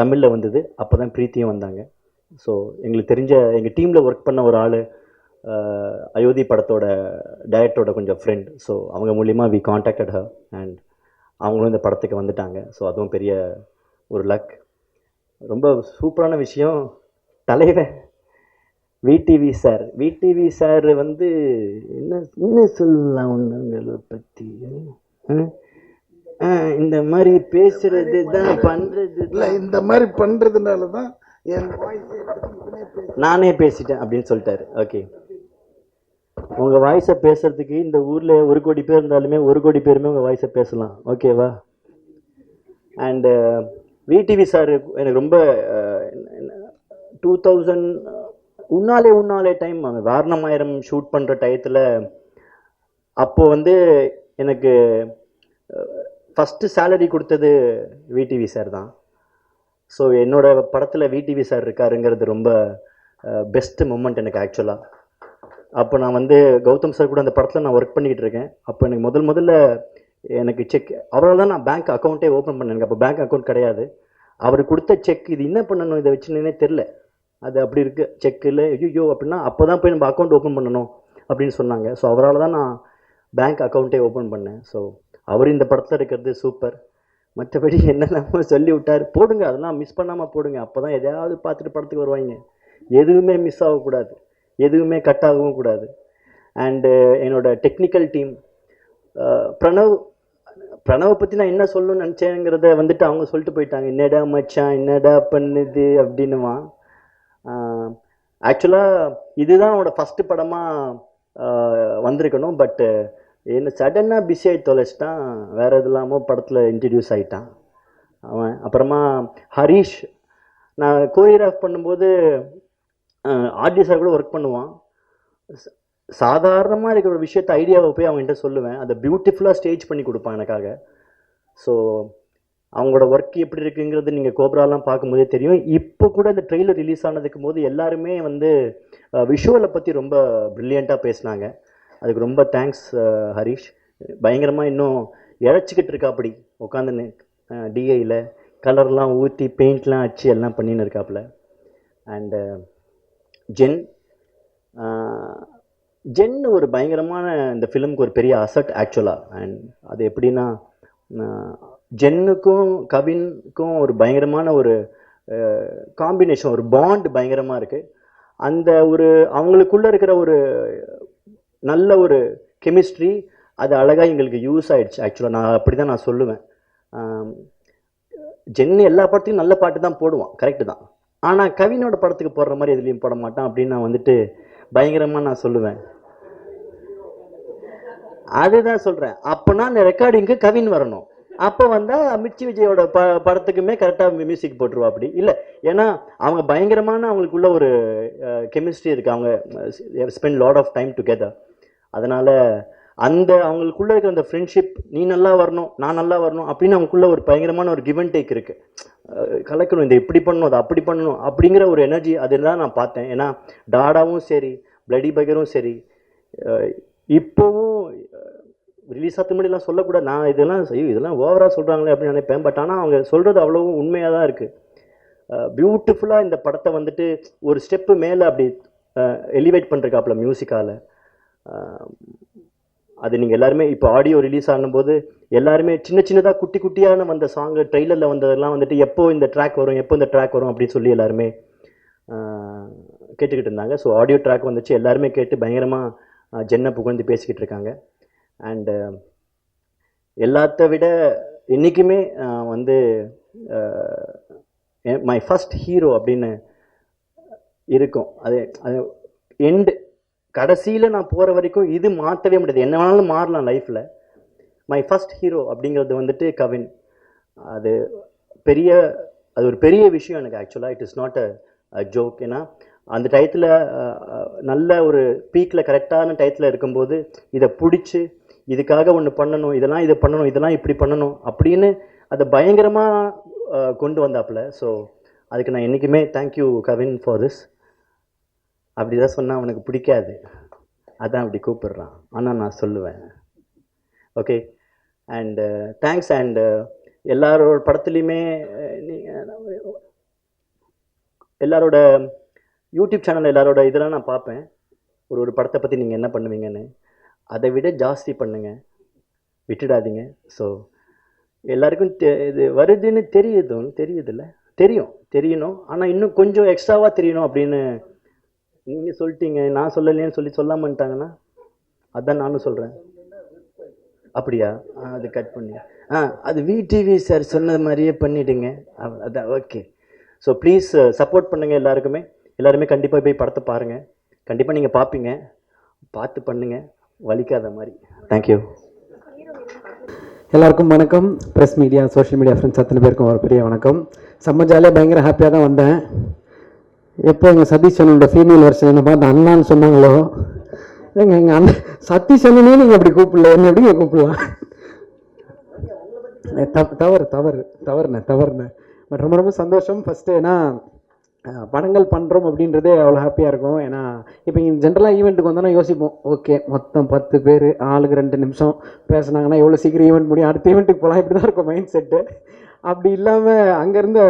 தமிழில் வந்தது. அப்போ தான் பிரீத்தியும் வந்தாங்க. ஸோ எங்களுக்கு தெரிஞ்ச எங்கள் டீமில் ஒர்க் பண்ண ஒரு ஆள் அயோத்தி படத்தோட டைரக்டரோட கொஞ்சம் ஃப்ரெண்ட். ஸோ அவங்க மூலிமா வி காண்டாக்டட் ஹர் அண்ட் அவங்களும் இந்த படத்துக்கு வந்துட்டாங்க. ஸோ அதுவும் பெரிய ஒரு லக். ரொம்ப சூப்பரான விஷயம், தலைவன் விடிவி சார் வந்து என்ன சொல்லலாம் ஒன்றுங்களை பற்றி, இந்த மாதிரி பேசுறது தான் பண்ணுறது இல்லை, இந்த மாதிரி பண்ணுறதுனால தான் என் நானே பேசிட்டேன் அப்படின்னு சொல்லிட்டாரு. ஓகே, உங்கள் வாய்ஸை பேசுறதுக்கு இந்த ஊரில் 1 கோடி பேர் இருந்தாலுமே 1 கோடி பேருமே உங்கள் வாய்ஸை பேசலாம். ஓகேவா? அண்டு விடிவி சார் எனக்கு ரொம்ப 2000 உன்னாலே டைம் வாரணமாயிரம் ஷூட் பண்ணுற டயத்தில் அப்போது வந்து எனக்கு ஃபஸ்ட்டு சேலரி கொடுத்தது விடிவி சார் தான். ஸோ என்னோடய படத்தில் விடிவி சார் இருக்காருங்கிறது ரொம்ப பெஸ்ட்டு மூமெண்ட் எனக்கு ஆக்சுவலாக. அப்போ நான் வந்து கௌதம் சார் கூட அந்த படத்தில் நான் ஒர்க் பண்ணிக்கிட்டு இருக்கேன். அப்போ எனக்கு முதல்ல எனக்கு செக் அவரால் தான் நான் பேங்க் அக்கௌண்ட்டே ஓப்பன் பண்ணேன். எனக்கு அப்போ பேங்க் அக்கௌண்ட் கிடையாது. அவர் கொடுத்த செக் இது என்ன பண்ணணும் இதை வச்சுன்னே தெரில, அது அப்படி இருக்குது செக்கில் ஐயோ அப்படின்னா அப்போ தான் போய் நம்ம அக்கௌண்ட் ஓப்பன் பண்ணணும் அப்படின்னு சொன்னாங்க. ஸோ அவரால் தான் நான் பேங்க் அக்கௌண்ட்டே ஓப்பன் பண்ணேன். ஸோ அவர் இந்த படத்தில் இருக்கிறது சூப்பர். மற்றபடி என்னெல்லாமோ சொல்லி விட்டார், போடுங்க அதெல்லாம் மிஸ் பண்ணாமல் போடுங்க, அப்போ தான் எதையாவது பார்த்துட்டு படத்துக்கு வருவாங்க, எதுவுமே மிஸ் ஆகக்கூடாது. எதுவுமே கட் ஆகவும் கூடாது. அண்டு என்னோட டெக்னிக்கல் டீம் பிரணவை பற்றி நான் என்ன சொல்லணும்னு நினச்சேங்கிறத வந்துட்டு அவங்க சொல்லிட்டு போயிட்டாங்க. என்னடா மச்சான் என்னடா பண்ணுது அப்படின்னுவான். ஆக்சுவலாக இதுதான் அவனோட ஃபஸ்ட்டு படமாக வந்திருக்கணும். பட்டு என்ன சடனாக பிஸி ஆகி தொலைச்சிட்டான். வேறு எது இல்லாமல் படத்தில் இன்ட்ரடியூஸ் ஆகிட்டான் அவன். அப்புறமா ஹரீஷ், நான் கோரியோகிராஃப் பண்ணும்போது ஆர்டி சார் கூட ஒர்க் பண்ணுவான். சாதாரணமாக இருக்கிற ஒரு விஷயத்தை ஐடியாவை போய் அவங்ககிட்ட சொல்லுவேன். அதை பியூட்டிஃபுல்லாக ஸ்டேஜ் பண்ணி கொடுப்பான் எனக்காக. ஸோ அவங்களோட ஒர்க் எப்படி இருக்குங்கிறது நீங்கள் கோப்ராலாம் பார்க்கும்போதே தெரியும். இப்போ கூட இந்த ட்ரெய்லர் ரிலீஸ் ஆனதுக்கும் போது எல்லாருமே வந்து விஷுவலை பற்றி ரொம்ப ப்ரில்லியண்ட்டாக பேசினாங்க. அதுக்கு ரொம்ப தேங்க்ஸ் ஹரீஷ். பயங்கரமாக இன்னும் இழைச்சிக்கிட்டு இருக்கா அப்படி உட்காந்துன்னு டிஐயில் கலர்லாம் ஊற்றி பெயிண்ட்லாம் அடிச்சு எல்லாம் பண்ணின்னு இருக்காப்புல. அண்டு ஜென் ஒரு பயங்கரமான இந்த ஃபிலிமுக்கு ஒரு பெரிய அசட் ஆக்சுவலாக. அண்ட் அது எப்படின்னா ஜென்னுக்கும் கவினுக்கும் ஒரு பயங்கரமான ஒரு காம்பினேஷன், ஒரு பாண்ட் பயங்கரமாக இருக்குது. அந்த ஒரு அவங்களுக்குள்ளே இருக்கிற ஒரு நல்ல ஒரு கெமிஸ்ட்ரி அது அழகாக எங்களுக்கு யூஸ் ஆகிடுச்சு. ஆக்சுவலாக நான் அப்படி தான் நான் சொல்லுவேன். ஜென்னு எல்லா படத்துலையும் நல்ல பாட்டு தான் போடுவான், கரெக்டு தான். ஆனால் கவினோட படத்துக்கு போடுற மாதிரி எதுலேயும் போட மாட்டான் அப்படின்னு நான் வந்துட்டு பயங்கரமாக நான் சொல்லுவேன். அதுதான் சொல்கிறேன். அப்போனா அந்த ரெக்கார்டிங்க்கு கவின் வரணும். அப்போ வந்தால் மிர்ச்சி விஜயோட படத்துக்குமே கரெக்டாக மியூசிக் போட்டுருவா. அப்படி இல்லை, ஏன்னா அவங்க பயங்கரமான அவங்களுக்குள்ள ஒரு கெமிஸ்ட்ரி இருக்குது. அவங்க spend lot of time together. அதனால் அந்த அவங்களுக்குள்ளே இருக்கிற அந்த ஃப்ரெண்ட்ஷிப், நீ நல்லா வரணும் நான் நல்லா வரணும் அப்படின்னு அவங்களுக்குள்ள ஒரு பயங்கரமான ஒரு கிவ் அண்ட் டேக் இருக்குது. கலக்கணும், இந்த இப்படி பண்ணணும் அதை அப்படி பண்ணணும் அப்படிங்கிற ஒரு எனர்ஜி அதெல்லாம் நான் பார்த்தேன். ஏன்னா டாடாவும் சரி, பிளடி பகரும் சரி, இப்போவும் ரிலீஸ் ஆகிறது முன்னாடிலாம் சொல்லக்கூடாது. நான் இதெல்லாம் ஓவராக சொல்கிறாங்களே அப்படின்னு நினைப்பேன். பட் ஆனால் அவங்க சொல்கிறது அவ்வளவும் உண்மையாக தான் இருக்குது. பியூட்டிஃபுல்லாக இந்த படத்தை வந்துட்டு ஒரு ஸ்டெப்பு மேலே அப்படி எலிவேட் பண்ணுறக்காப்புல மியூசிக்கால். அது நீங்கள் எல்லாருமே இப்போ ஆடியோ ரிலீஸ் ஆனும்போது எல்லாருமே சின்ன சின்னதாக குட்டி குட்டியான வந்த சாங்கு ட்ரெய்லரில் வந்ததெல்லாம் வந்துட்டு எப்போ இந்த ட்ராக் வரும் அப்படின்னு சொல்லி எல்லாருமே கேட்டுக்கிட்டு இருந்தாங்க. ஸோ ஆடியோ ட்ராக் வந்துச்சு, எல்லாருமே கேட்டு பயங்கரமாக ஜென்னை புகழ்ந்து பேசிக்கிட்டு இருக்காங்க. அண்டு எல்லாத்த விட என்றைக்குமே வந்து மை ஃபஸ்ட் ஹீரோ அப்படின்னு இருக்கும். அது எண்டு கடைசியில் நான் போகிற வரைக்கும் இது மாற்றவே முடியாது. என்ன வேணாலும் மாறலாம் லைஃப்பில். மை ஃபஸ்ட் ஹீரோ அப்படிங்கிறது வந்துட்டு கவின். அது ஒரு பெரிய விஷயம் எனக்கு ஆக்சுவலாக. It is not a joke. ஏன்னா அந்த டயத்தில் நல்ல ஒரு பீக்கில் கரெக்டான டயத்தில் இருக்கும்போது இதை பிடிச்சி இதுக்காக ஒன்று பண்ணணும், இதை பண்ணணும், இதெல்லாம் இப்படி பண்ணணும் அப்படின்னு அதை பயங்கரமாக கொண்டு வந்தாப்புல. ஸோ அதுக்கு நான் என்றைக்குமே தேங்க்யூ கவின் ஃபார் திஸ். அப்படி தான் சொன்னால் அவனுக்கு பிடிக்காது, அதான் அப்படி கூப்பிடுறான். ஆனால் நான் சொல்லுவேன் ஓகே. And thanks. அண்டு எல்லாரோட படத்துலையுமே எல்லாரோட யூடியூப் சேனல் எல்லாரோட இதெல்லாம் நான் பார்ப்பேன். ஒரு படத்தை பற்றி நீங்கள் என்ன பண்ணுவீங்கன்னு. அதை விட ஜாஸ்தி பண்ணுங்கள், விட்டுடாதீங்க. ஸோ எல்லாருக்கும் இது வருதுன்னு தெரியுதில்ல, தெரியணும். ஆனால் இன்னும் கொஞ்சம் எக்ஸ்ட்ராவாக தெரியணும் அப்படின்னு நீங்கள் சொல்லிட்டீங்க. நான் சொல்லலேன்னு சொல்லாமட்டாங்கன்னா அதான் நானும் சொல்கிறேன். அப்படியா? அது கட் பண்ணி அது விடிவி சார் சொன்னது மாதிரியே பண்ணிவிடுங்க. அதான் ஓகே. ஸோ ப்ளீஸ் சப்போர்ட் பண்ணுங்கள் எல்லாருமே கண்டிப்பாக போய் படத்தை பாருங்கள். கண்டிப்பாக நீங்கள் பார்ப்பீங்க, பார்த்து பண்ணுங்கள், வலிக்காத மாதிரி. தேங்க்யூ. எல்லாருக்கும் வணக்கம். Press media, social media friends அத்தனை பேருக்கும் ஒரு பெரிய வணக்கம். செம்ம ஜாலியாக பயங்கர ஹாப்பியாக தான் வந்தேன். எப்போ எங்கள் சதீஷ் அண்ணனோட ஃபீமேல் வெர்ஷன் என்ன பார்த்து அண்ணான்னு சொன்னாங்களோ, எங்கள் அண்ணன் சதீஷ் அண்ணனே நீங்கள் அப்படி கூப்பிடல, என்ன எப்படிங்க கூப்பிடலாம்? தவறுண்ணே. பட் ரொம்ப ரொம்ப சந்தோஷம். ஃபஸ்ட்டு ஏன்னா படங்கள் பண்ணுறோம் அப்படின்றதே அவ்வளோ ஹாப்பியாக இருக்கும். ஏன்னா இப்போ இங்கே ஜென்ரலாக ஈவெண்ட்டுக்கு வந்தோன்னா யோசிப்போம், ஓகே மொத்தம் 10 பேர் ஆளுக்கு 2 நிமிஷம் பேசுனாங்கன்னா எவ்வளோ சீக்கிரம் ஈவெண்ட் முடியும், அடுத்த ஈவெண்ட்டுக்கு போகலாம், இப்படி தான் இருக்கும் மைண்ட் செட்டு. அப்படி இல்லாமல் அங்கேருந்து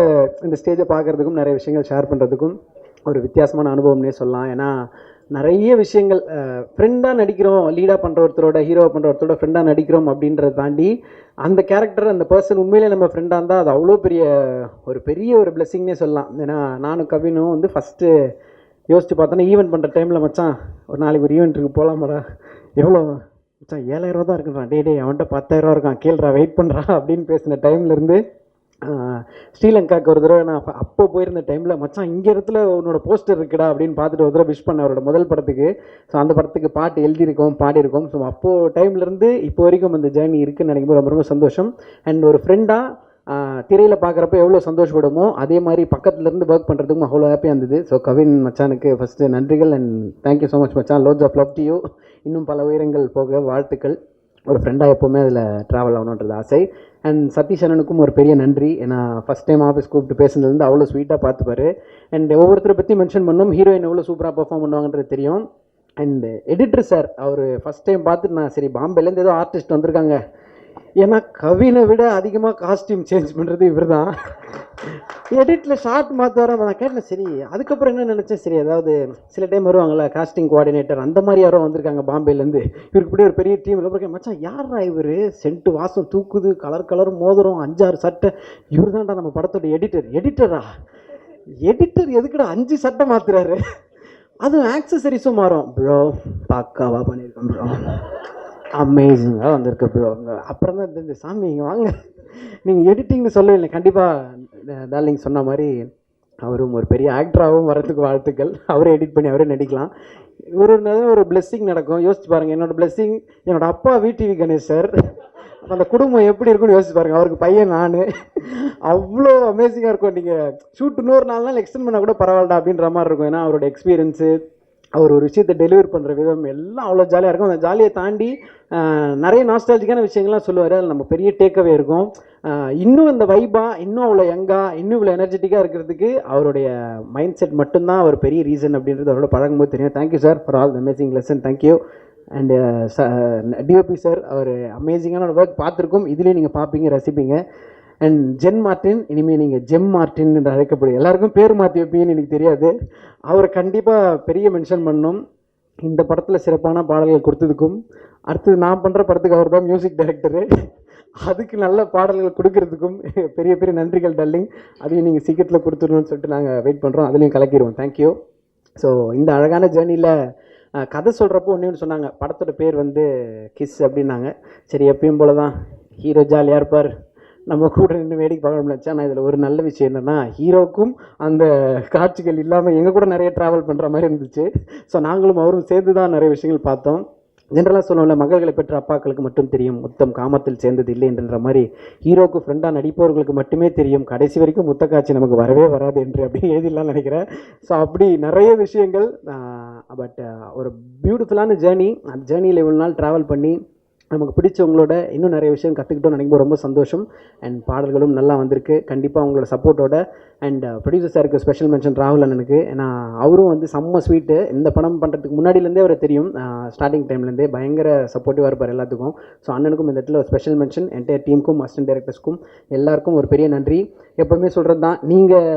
இந்த ஸ்டேஜை பார்க்குறதுக்கும் நிறைய விஷயங்கள் ஷேர் பண்ணுறதுக்கும் ஒரு வித்தியாசமான அனுபவம்னே சொல்லலாம். ஏன்னா நிறைய விஷயங்கள் ஃப்ரெண்டாக நடிக்கிறோம், லீடாக பண்ணுற ஒருத்தரோட, ஹீரோவாக பண்ணுற ஒருத்தரோட ஃப்ரெண்டாக நடிக்கிறோம் அப்படின்றத தாண்டி அந்த கேரக்டர், அந்த பர்சன் உண்மையிலே நம்ம ஃப்ரெண்டாக இருந்தால் அது அவ்வளோ பெரிய ஒரு பிளெஸிங்னே சொல்லலாம். ஏன்னா நானும் கவினும் வந்து ஃபஸ்ட்டு யோசிச்சு பார்த்தோன்னா ஈவெண்ட் பண்ணுற டைமில் மச்சான் ஒரு நாளைக்கு ஒரு ஈவெண்ட்டுக்கு போகலாமாடா, எவ்வளோ மச்சான் 7,000 ரூபா தான் இருக்குன்றான், டே அவன்கிட்ட 10,000 ரூபா இருக்கான் கேள்றா வெயிட் பண்ணுறா அப்படின்னு பேசின டைம்லேருந்து ஸ்ரீலங்காவுக்கு ஒரு தடவை நான் அப்போ போயிருந்த டைமில் மச்சான் இங்கே இடத்துல உன்னோட போஸ்டர் இருக்குடா அப்படின்னு பார்த்துட்டு ஒரு தடவை விஷ் பண்ண அவரோட முதல் படத்துக்கு. ஸோ அந்த படத்துக்கு பாட்டு எழுதியிருக்கோம், பாடியிருக்கோம். ஸோ அப்போது டைம்லேருந்து இப்போ வரைக்கும் அந்த ஜேர்னி இருக்குதுன்னு நினைக்கும்போது ரொம்ப ரொம்ப சந்தோஷம். அண்ட் ஒரு ஃப்ரெண்டாக திரையில் பார்க்குறப்ப எவ்வளோ சந்தோஷப்படுமோ அதே மாதிரி பக்கத்துலேருந்து ஒர்க் பண்ணுறதுக்கும் அவ்வளோ ஹாப்பியாக இருந்தது. ஸோ கவின் மச்சானுக்கு ஃபஸ்ட்டு நன்றிகள் அண்ட் தேங்க்யூ ஸோ மச் மச்சான். Lots of love to you. இன்னும் பல உயரங்கள் போக வாழ்த்துக்கள். ஒரு ஃப்ரெண்டாக எப்போவுமே அதில் ட்ராவல் ஆகணுன்றது ஆசை. அண்ட் சதீஷ் அண்ணனுக்கும் ஒரு பெரிய நன்றி. ஏன்னா ஃபஸ்ட் டைம் ஆஃபீஸ் கூப்பிட்டு பேசுனதுலேருந்து அவ்வளோ ஸ்வீட்டாக பார்த்துப்பாரு. அண்ட் ஒவ்வொருத்தரை பற்றி மென்ஷன் பண்ணோம், ஹீரோயின் எவ்வளோ சூப்பராக பெர்ஃபார்ம் பண்ணுவாங்கன்றது தெரியும். அண்ட் எடிட்டர் சார் அவர் ஃபஸ்ட் டைம் பார்த்துட்டு நான் சரி பாம்பேலேருந்து ஏதோ ஆர்டிஸ்ட் வந்திருக்காங்க, ஏன்னா கவினை விட அதிகமாக காஸ்டியூம் சேஞ்ச் பண்ணுறது இவர் தான். எடிட்டில் ஷார்ட் மாற்ற நான் கேட்டேன். சரி அதுக்கப்புறம் என்ன நினச்சேன், சரி அதாவது சில டைம் வருவாங்கள்ல காஸ்டிங் கோஆர்டினேட்டர் அந்த மாதிரி யாரோ வந்திருக்காங்க பாம்பேலேருந்து, இவருக்கு இப்படி ஒரு பெரிய டீம் அப்புறம் மச்சான் யாரா இவர், சென்ட்டு வாசம் தூக்குது, கலர் மோதிரம் 5-6 சட்டை, இவர் தான்டா நம்ம படத்தோட எடிட்டரா எடிட்டர் எதுக்குடா 5 சட்டை மாற்றுறாரு, அதுவும் ஆக்சசரிஸும் மாறும். ப்ரோ பக்காவாக பண்ணியிருக்கோம் ப்ரோ, அமேசிங்காக வந்திருக்கு ப்ரோ. அப்புறம் தான் தெரிஞ்சு சாமி இங்கே வாங்க நீங்கள் எடிட்டிங்னு சொல்லவே இல்லை. கண்டிப்பாக டார்லிங் சொன்ன மாதிரி அவரும் ஒரு பெரிய ஆக்டராகவும் வரதுக்கு வாழ்த்துக்கள். அவரே எடிட் பண்ணி அவரே நடிக்கலாம். ஒரு பிளெஸ்ஸிங் நடக்கும். யோசிச்சு பாருங்கள், என்னோடய பிளெஸ்ஸிங் என்னோட அப்பா VTV கணேஷ் சார், அந்த குடும்பம் எப்படி இருக்குன்னு யோசிச்சு பாருங்கள். அவருக்கு பையன் நான், அவ்வளோ அமேசிங்காக இருக்கும். நீங்கள் ஷூட் இன்னொரு 4 நாள் எக்ஸ்டெண்ட் பண்ணால் கூட பரவாயில்லடா அப்படின்ற மாதிரி இருக்கும். ஏன்னா அவரோட எக்ஸ்பீரியன்ஸு, அவர் ஒரு விஷயத்தை டெலிவரி பண்ணுற விதம் எல்லாம் அவ்வளோ ஜாலியாக இருக்கும். அந்த ஜாலியை தாண்டி நிறைய நாஸ்டாலஜிக்கான விஷயங்கள்லாம் சொல்லுவார். அதில் நம்ம பெரிய டேக்அவே இருக்கும். இன்னும் இந்த வைபாக, இன்னும் அவ்வளோ யங்காக, இன்னும் இவ்வளோ எனர்ஜெட்டிக்காக இருக்கிறதுக்கு அவருடைய மைண்ட் செட் மட்டும்தான் ஒரு பெரிய ரீசன் அப்படின்றது அவரோட பழகும்போது தெரியும். Thank you sir for all the amazing lesson. Thank you. And DOP sir, அவர் அமேசிங்கான ஒர்க் பார்த்துருக்கோம், இதுலேயும் நீங்கள் பார்ப்பீங்க, ரசிப்பீங்க. அண்ட் ஜென் மார்ட்டின், இனிமேல் நீங்கள் ஜெம் மார்ட்டின் என்று அழைக்கப்படும். எல்லாருக்கும் பேர் மாற்றி வைப்பீங்கன்னு எனக்கு தெரியாது. அவரை கண்டிப்பாக பெரிய மென்ஷன் பண்ணணும். இந்த படத்தில் சிறப்பான பாடல்கள் கொடுத்ததுக்கும், அடுத்தது நான் பண்ணுற படத்துக்கு அவர் தான் மியூசிக் டைரக்டரு, அதுக்கு நல்ல பாடல்கள் கொடுக்கறதுக்கும் பெரிய பெரிய நன்றிகள் டார்லிங். அதையும் நீங்கள் சீக்கிரத்தில் கொடுத்துடணும்னு சொல்லிட்டு நாங்கள் வெயிட் பண்ணுறோம், அதுலேயும் கலக்கிடுவோம். தேங்க்யூ. ஸோ இந்த அழகான ஜேர்னியில் கதை சொல்கிறப்போ ஒன்று சொன்னாங்க, படத்தோட பேர் வந்து கிஸ் அப்படின்னாங்க. சரி எப்பயும் போல தான் ஹீரோ ஜாலியாக இருப்பார், நம்ம கூட நின்று வேடிக்கை பார்க்க முடியாது. ஆனால் இதில் ஒரு நல்ல விஷயம் என்னென்னா, ஹீரோக்கும் அந்த காட்சிகள் இல்லாமல் எங்கள் கூட நிறைய ட்ராவல் பண்ணுற மாதிரி இருந்துச்சு. ஸோ நாங்களும் அவரும் சேர்ந்து தான் நிறைய விஷயங்கள் பார்த்தோம். ஜென்ரலாக சொல்லுவோம்ல, மகள்களை பெற்ற அப்பாக்களுக்கு மட்டும் தெரியும் முத்தம் காமத்தில் சேர்ந்தது இல்லை என்ற மாதிரி, ஹீரோக்கு ஃப்ரெண்டாக நடிப்பவர்களுக்கு மட்டுமே தெரியும் கடைசி வரைக்கும் முத்த காட்சி நமக்கு வரவே வராது என்று அப்படின்னு எழுதிடலாம் நினைக்கிறேன். ஸோ அப்படி நிறைய விஷயங்கள். பட் ஒரு பியூட்டிஃபுல்லான ஜேர்னி. அந்த ஜேர்னியில் இவ்வளோ நாள் ட்ராவல் பண்ணி நமக்கு பிடிச்சவங்களோட இன்னும் நிறைய விஷயம் கற்றுக்கிட்டோம் நினைக்கும்போது ரொம்ப சந்தோஷம். அண்ட் பாடல்களும் நல்லா வந்திருக்கு. கண்டிப்பாக உங்களோட சப்போர்ட்டோட. அண்ட் ப்ரொடியூசர் சாருக்கு ஸ்பெஷல் மென்ஷன் ராகுல் அண்ணனுக்கு. ஏன்னா அவரும் வந்து செம்ம ஸ்வீட்டு. இந்த படம் பண்ணுறதுக்கு முன்னாடியிலேருந்தே அவரை தெரியும், ஸ்டார்டிங் டைம்லேருந்தே பயங்கர சப்போர்ட்டிவாக இருப்பார் எல்லாத்துக்கும். ஸோ அண்ணனுக்கும் இந்த இடத்துல ஒரு ஸ்பெஷல் மென்ஷன், என்டையர் டீமுக்கும், அசிஸ்டன்ட் டைரக்டர்ஸ்க்கும் எல்லாருக்கும் ஒரு பெரிய நன்றி. எப்போவுமே சொல்கிறது தான், நீங்கள்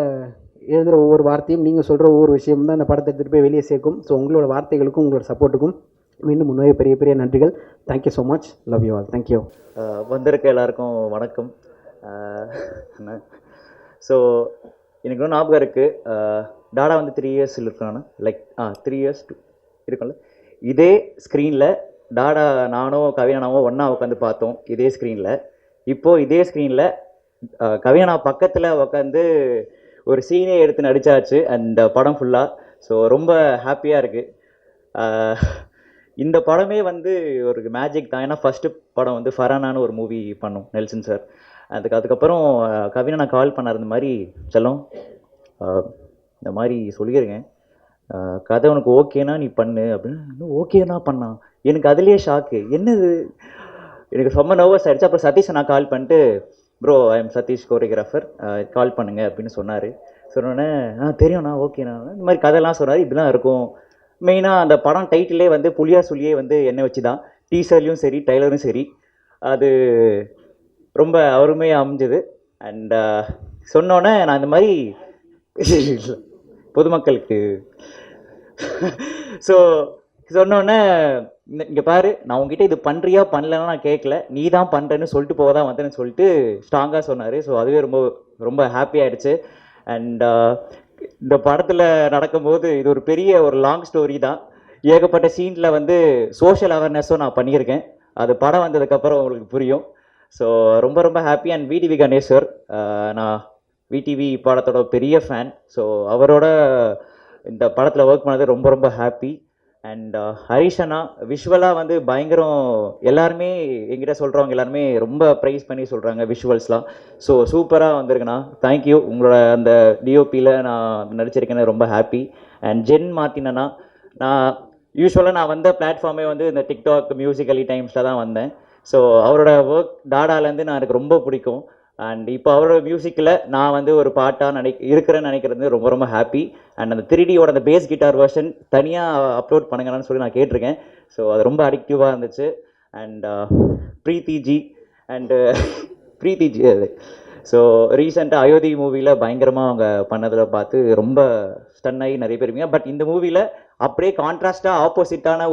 எழுதுகிற ஒவ்வொரு வார்த்தையும், நீங்கள் சொல்கிற ஒவ்வொரு விஷயம் தான் இந்த படத்தை எடுத்துகிட்டு போய் வெளியே சேர்க்கும். ஸோ உங்களோட வார்த்தைகளுக்கும் உங்களோட சப்போர்ட்டுக்கும் மீண்டும் முன்னே பெரிய பெரிய நன்றிகள். Thank you so much. Love you all. Thank you. வந்திருக்க எல்லாருக்கும் வணக்கம். ஸோ எனக்கு இன்னும் ஞாபகம் இருக்குது, டாடா வந்து 3 இயர்ஸ் இருக்கானு, லைக் 3 இயர்ஸ் இருக்கும்ல. இதே ஸ்க்ரீனில் டாடா நானும் கவினாவும் ஒன்றா உட்காந்து பார்த்தோம் இதே ஸ்க்ரீனில். இப்போது இதே ஸ்க்ரீனில் கவினா பக்கத்தில் உட்காந்து ஒரு சீனே எடுத்து நடித்தாச்சு அந்த படம் ஃபுல்லாக. ஸோ ரொம்ப ஹாப்பியாக இருக்குது. இந்த படமே வந்து ஒரு மேஜிக் தான். ஏன்னா ஃபஸ்ட்டு படம் வந்து ஃபரானான்னு ஒரு மூவி பண்ணோம் நெல்சன் சார். அதுக்கப்புறம் கவினா நான் கால் பண்ணார், இந்த மாதிரி செல்லம் இந்த மாதிரி சொல்லிடுங்க, கதை உனக்கு ஓகேனா நீ பண்ணு அப்படின்னு. ஓகேனா பண்ணான். எனக்கு அதுலேயே ஷாக்கு, என்னது எனக்கு ரொம்ப நர்வஸ் ஆகிடுச்சு. அப்புறம் சதீஷை நான் கால் பண்ணிட்டு, bro I am Sathish choreographer, call பண்ணுங்க அப்படின்னு சொன்னார். சொன்னோன்னே தெரியும்ண்ணா ஓகேண்ணா, இந்த மாதிரி கதைலாம் சொன்னார். இப்படிலாம் இருக்கும். மெயினாக அந்த படம் டைட்டிலே வந்து புலியா சொல்லியே வந்து என்னை வச்சு தான், டீசர்லையும் சரி ட்ரைலரும் சரி, அது ரொம்ப அருமையாக அமைஞ்சது. அண்ட் சொன்னோன்னே நான் இந்த மாதிரி பொதுமக்களுக்கு ஸோ சொன்னோன்னே, இங்கே பாரு நான் உங்ககிட்ட இது பண்ணுறியா பண்ணலன்னா நான் கேட்கல, நீ தான் பண்ணுறேன்னு சொல்லிட்டு போதான் வந்தேன்னு சொல்லிட்டு ஸ்ட்ராங்காக சொன்னார். ஸோ அதுவே ரொம்ப ரொம்ப ஹாப்பி ஆகிடுச்சு. அண்ட் இந்த படத்தில் நடக்கும்போது இது ஒரு பெரிய ஒரு லாங் ஸ்டோரி தான். ஏகப்பட்ட சீனில் வந்து சோஷியல் அவேர்னஸும் நான் பண்ணியிருக்கேன். அது படம் வந்ததுக்கப்புறம் உங்களுக்கு புரியும். ஸோ ரொம்ப ரொம்ப happy. And VTV Ganesh sir, நான் விடிவி படத்தோட பெரிய ஃபேன். ஸோ அவரோட இந்த படத்தில் ஒர்க் பண்ணது ரொம்ப ரொம்ப ஹாப்பி. அண்ட் ஹரிஷ் அண்ணா விஷுவலாக வந்து பயங்கரம். எல்லாருமே எங்கிட்ட சொல்கிறவங்க எல்லாருமே ரொம்ப ப்ரைஸ் பண்ணி சொல்கிறாங்க விஷுவல்ஸ்லாம். ஸோ சூப்பராக வந்திருக்குண்ணா, தேங்க்யூ. உங்களோட அந்த டிஓபியில் நான் நடிச்சிருக்கேன்னு ரொம்ப ஹாப்பி. அண்ட் ஜென் மார்ட்டின் அண்ணா, நான் யூஸ்வலாக நான் வந்த பிளாட்ஃபார்மே வந்து இந்த டிக்டாக் மியூசிக்கலி டைம்ஸில் தான் வந்தேன். ஸோ அவரோட ஒர்க் டாடாலேருந்து நான் எனக்கு ரொம்ப பிடிக்கும். அண்ட் இப்போ அவரோட மியூசிக்கில் நான் வந்து ஒரு பாட்டாக இருக்கிறேன்னு நினைக்கிறது ரொம்ப ரொம்ப ஹாப்பி. அண்ட் அந்த 3Dயோட அந்த பேஸ் கிட்டார் வெர்ஷன் தனியாக அப்லோட் பண்ணுங்கன்னு சொல்லி நான் கேட்டிருக்கேன். ஸோ அது ரொம்ப அடிக்டிவாக இருந்துச்சு. அண்ட் ப்ரீத்திஜி அது ஸோ ரீசெண்டாக அயோத்தி மூவியில் பயங்கரமாக அவங்க பண்ணதில் பார்த்து ரொம்ப ஸ்டன் ஆகி நிறைய பேர் இருப்பீங்க. பட் இந்த மூவியில் அப்படியே கான்ட்ராஸ்டாக ஆப்போசிட்டான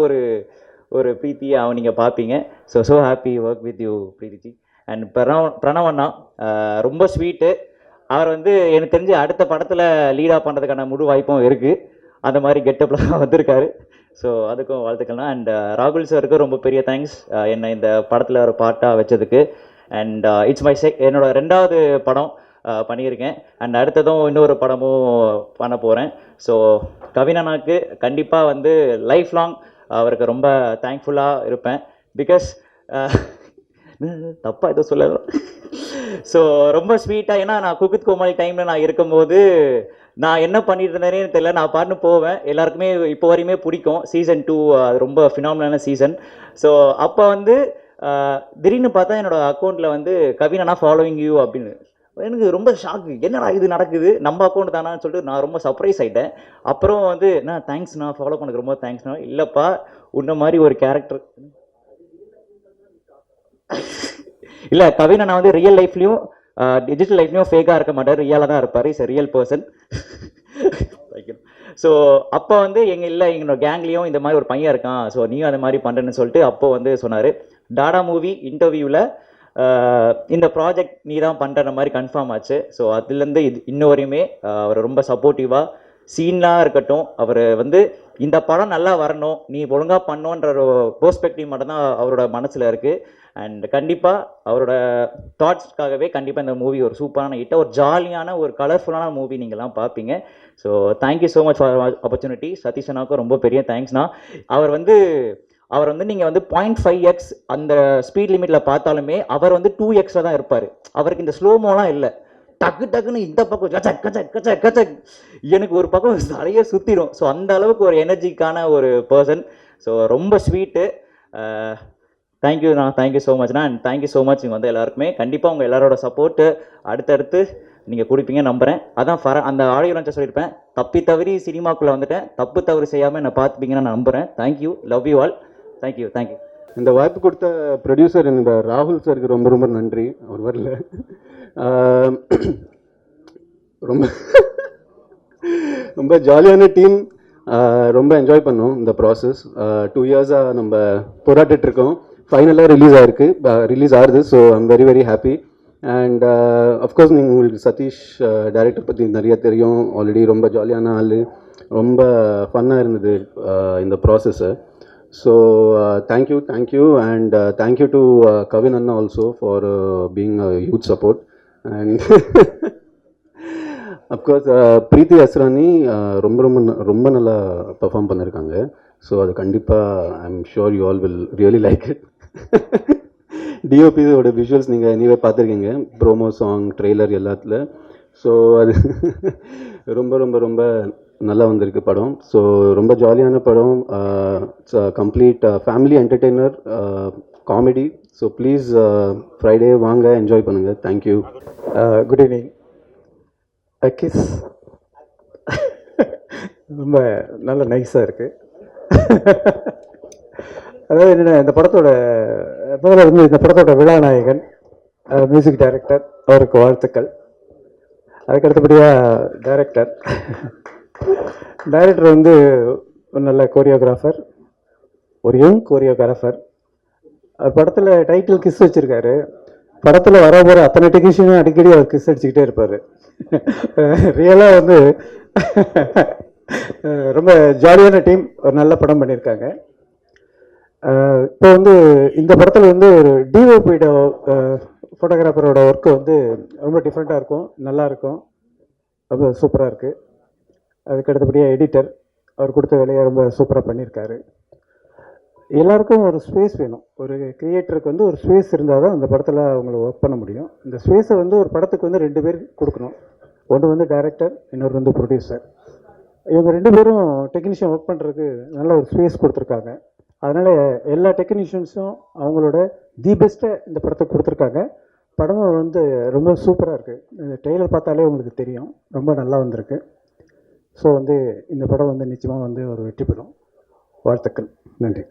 ஒரு ப்ரீத்தியை நீங்கள் பார்ப்பீங்க. So happy work with you ப்ரீத்திஜி. And பிரணவண்ணா ரொம்ப ஸ்வீட்டு. அவர் வந்து எனக்கு தெரிஞ்சு அடுத்த படத்தில் லீடாக பண்ணுறதுக்கான முழு வாய்ப்பும் இருக்குது. அந்த மாதிரி கெட்டப்பில் தான் வந்திருக்காரு. ஸோ அதுக்கும் வாழ்த்துக்கள்னா. அண்ட் ராகுல் சாருக்கு ரொம்ப பெரிய தேங்க்ஸ் என்னை இந்த படத்தில் ஒரு பாட்டாக வச்சதுக்கு. அண்ட் இட்ஸ் மை என்னோட 2வது படம் பண்ணியிருக்கேன். அண்ட் அடுத்ததும் இன்னொரு படமும் பண்ண போகிறேன். ஸோ கவினனாக்கு கண்டிப்பாக வந்து லைஃப் லாங் அவருக்கு ரொம்ப தேங்க்ஃபுல்லாக இருப்பேன். பிகாஸ் தப்பாக எதுவும் சொல்லலாம். ஸோ ரொம்ப ஸ்வீட்டாக, ஏன்னா நான் குக் வித் கோமாளி டைமில் நான் இருக்கும்போது நான் என்ன பண்ணிட்டு இருந்தேனே தெரியல, நான் பாட்டுன்னு போவேன். எல்லாருக்குமே இப்போ வரையுமே பிடிக்கும். சீசன் 2 அது ரொம்ப ஃபினாமினலான சீசன். ஸோ அப்போ வந்து திடீர்னு பார்த்தா என்னோடய அக்கௌண்ட்டில் வந்து கவினா ஃபாலோவிங் யூ அப்படின்னு. எனக்கு ரொம்ப ஷாக்கு, என்னடா இது நடக்குது, நம்ம அக்கௌண்ட் தானான்னு சொல்லிட்டு நான் ரொம்ப சர்ப்ரைஸ் ஆகிட்டேன். அப்புறம் வந்து நான் தேங்க்ஸ்ண்ணா, ஃபாலோ பண்ணதுக்கு ரொம்ப தேங்க்ஸ்ண்ணா. இல்லைப்பா, உன்ன மாதிரி ஒரு கேரக்டர் இல்லை, கவினா வந்து ரியல் லைஃப்லையும் டிஜிட்டல் லைஃப்லையும் ஃபேக்காக இருக்க மாட்டார், ரியலாக தான் இருப்பார். Is a real person. So அப்போ வந்து எங்களோட கேங்லேயும் இந்த மாதிரி ஒரு பையன் இருக்கான், ஸோ நீயும் அந்த மாதிரி பண்ணுறேன்னு சொல்லிட்டு அப்போ வந்து சொன்னார். டாடா மூவி இன்டர்வியூவில் இந்த ப்ராஜெக்ட் நீ தான் பண்ணுற மாதிரி கன்ஃபார்ம் ஆச்சு. ஸோ அதுலேருந்து இன்ன வரையுமே அவர் ரொம்ப சப்போர்ட்டிவாக, சீனாக இருக்கட்டும், அவர் வந்து இந்த படம் நல்லா வரணும், நீ ஒழுங்காக பண்ணோன்ற ஒரு பெர்ஸ்பெக்டிவ் மட்டும்தான் அவரோட மனசில் இருக்குது. அண்ட் கண்டிப்பாக அவரோட தாட்ஸ்க்காகவே கண்டிப்பாக இந்த மூவி ஒரு சூப்பரான ஹிட், ஒரு ஜாலியான ஒரு கலர்ஃபுல்லான மூவி நீங்கள்லாம் பார்ப்பீங்க. So thank you so much for opportunity. Sathish அண்ணாவுக்கும் ரொம்ப பெரிய தேங்க்ஸ்ண்ணா. அவர் வந்து நீங்கள் வந்து 0.5x அந்த ஸ்பீட் லிமிட்டில் பார்த்தாலுமே அவர் வந்து 2xல தான் இருப்பார். அவருக்கு இந்த ஸ்லோமோலாம் இல்லை, டக்கு டக்குன்னு இந்த பக்கம் கச்சக் கச்சக் கச்சக் கச்சக், எனக்கு ஒரு பக்கம் நிறைய சுற்றிடும். ஸோ அந்த அளவுக்கு ஒரு எனர்ஜிக்கான ஒரு பர்சன். ஸோ ரொம்ப ஸ்வீட்டு. தேங்க்யூண்ணா, தேங்க்யூ ஸோ மச்ண்ணா. அண்ட் தேங்க்யூ ஸோ மச் இங்கே வந்து எல்லாருக்குமே. கண்டிப்பாக உங்கள் எல்லாரோட சப்போர்ட்டு அடுத்தடுத்து நீங்கள் கொடுப்பீங்க நம்புகிறேன். அதான் அந்த ஆடியோ லான்ச்சை சொல்லியிருப்பேன், தப்பி தவறி சினிமாக்குள்ளே வந்துட்டேன், தப்பு தவறு செய்யாமல் என்னை பார்த்துப்பீங்கன்னு நான் நம்புகிறேன். Thank you, love you all. Thank you. இந்த வாய்ப்பு கொடுத்த ப்ரொடியூசர் இந்த ராகுல் சாருக்கு ரொம்ப ரொம்ப நன்றி. அவர் வரல, ரொம்ப ரொம்ப ஜாலியான டீம், ரொம்ப என்ஜாய் பண்ணோம் இந்த ப்ராசஸ். 2 இயர்ஸாக நம்ம போராட்டிகிட்ருக்கோம், ஃபைனலாக ரிலீஸ் ஆகுது. So I'm very very happy. And of course நீங்கள் உங்களுக்கு சதீஷ் டைரக்டர் பற்றி நிறைய தெரியும் ஆல்ரெடி. ரொம்ப ஜாலியான ஆள், ரொம்ப ஃபன்னாக இருந்தது இந்த process. So thank you and thank you to Kavin Anna also for being a huge support. And of course Preeti Asrani ரொம்ப நல்லா பெர்ஃபார்ம் பண்ணியிருக்காங்க. ஸோ அது கண்டிப்பாக I am sure you all will really like it. டிஓபியோட visuals நீங்கள் anyway பார்த்துருக்கீங்க, promo song trailer எல்லாத்துல. So அது ரொம்ப ரொம்ப ரொம்ப நல்லா வந்திருக்கு படம். ஸோ ரொம்ப ஜாலியான படம், it's complete family entertainer, comedy. So please Friday வாங்க, என்ஜாய் பண்ணுங்கள். தேங்க்யூ. Good evening. கிஸ் ரொம்ப நல்ல நைஸாக இருக்குது. அதாவது என்னென்ன, இந்த படத்தோட முதல்ல வந்து இந்த படத்தோட விழாநாயகன் மியூசிக் டைரக்டர், அவருக்கு வாழ்த்துக்கள். அதுக்கு அடுத்தபடியாக டைரக்டர் வந்து ஒரு நல்ல கோரியோகிராஃபர், ஒரு யங் கோரியோகிராஃபர். அவர் படத்தில் டைட்டில் கிஸ் வச்சுருக்காரு. படத்தில் வர போகிற அத்தனை டெக்னீஷியனும் அடிக்கடி அவர் கிஸ் அடிச்சுக்கிட்டே இருப்பார். ரியலாக வந்து ரொம்ப ஜாலியான டீம், ஒரு நல்ல படம் பண்ணியிருக்காங்க. இப்போ வந்து இந்த படத்தில் வந்து ஒரு டிஓபியோட ஃபோட்டோகிராஃபரோட ஒர்க்கு வந்து ரொம்ப டிஃப்ரெண்ட்டாக இருக்கும், நல்லா இருக்கும், ரொம்ப சூப்பராக இருக்குது. அதுக்கு அடுத்தபடியாக எடிட்டர் அவர் கொடுத்த வேலையை ரொம்ப சூப்பராக பண்ணியிருக்காரு. எல்லாருக்கும் ஒரு ஸ்பேஸ் வேணும், ஒரு கிரியேட்டருக்கு வந்து ஒரு ஸ்பேஸ் இருந்தால் தான் அந்த படத்தில் அவங்கள ஒர்க் பண்ண முடியும். இந்த ஸ்பேஸை வந்து ஒரு படத்துக்கு வந்து 2 பேர் கொடுக்கணும். ஒன்று வந்து டைரக்டர், இன்னொரு வந்து ப்ரொடியூசர். இவங்க 2 பேரும் டெக்னீஷியன் ஒர்க் பண்ணுறதுக்கு நல்ல ஒரு ஸ்பேஸ் கொடுத்துருக்காங்க. அதனால் எல்லா டெக்னீஷியன்ஸும் அவங்களோட தி பெஸ்ட்டை இந்த படத்துக்கு கொடுத்துருக்காங்க. படமும் வந்து ரொம்ப சூப்பராக இருக்குது. இந்த ட்ரெய்லர் பார்த்தாலே உங்களுக்கு தெரியும், ரொம்ப நல்லா வந்திருக்கு. ஸோ வந்து இந்த படம் வந்து நிச்சயமாக வந்து ஒரு வெற்றி பெறும். வாழ்த்துக்கள். நன்றி.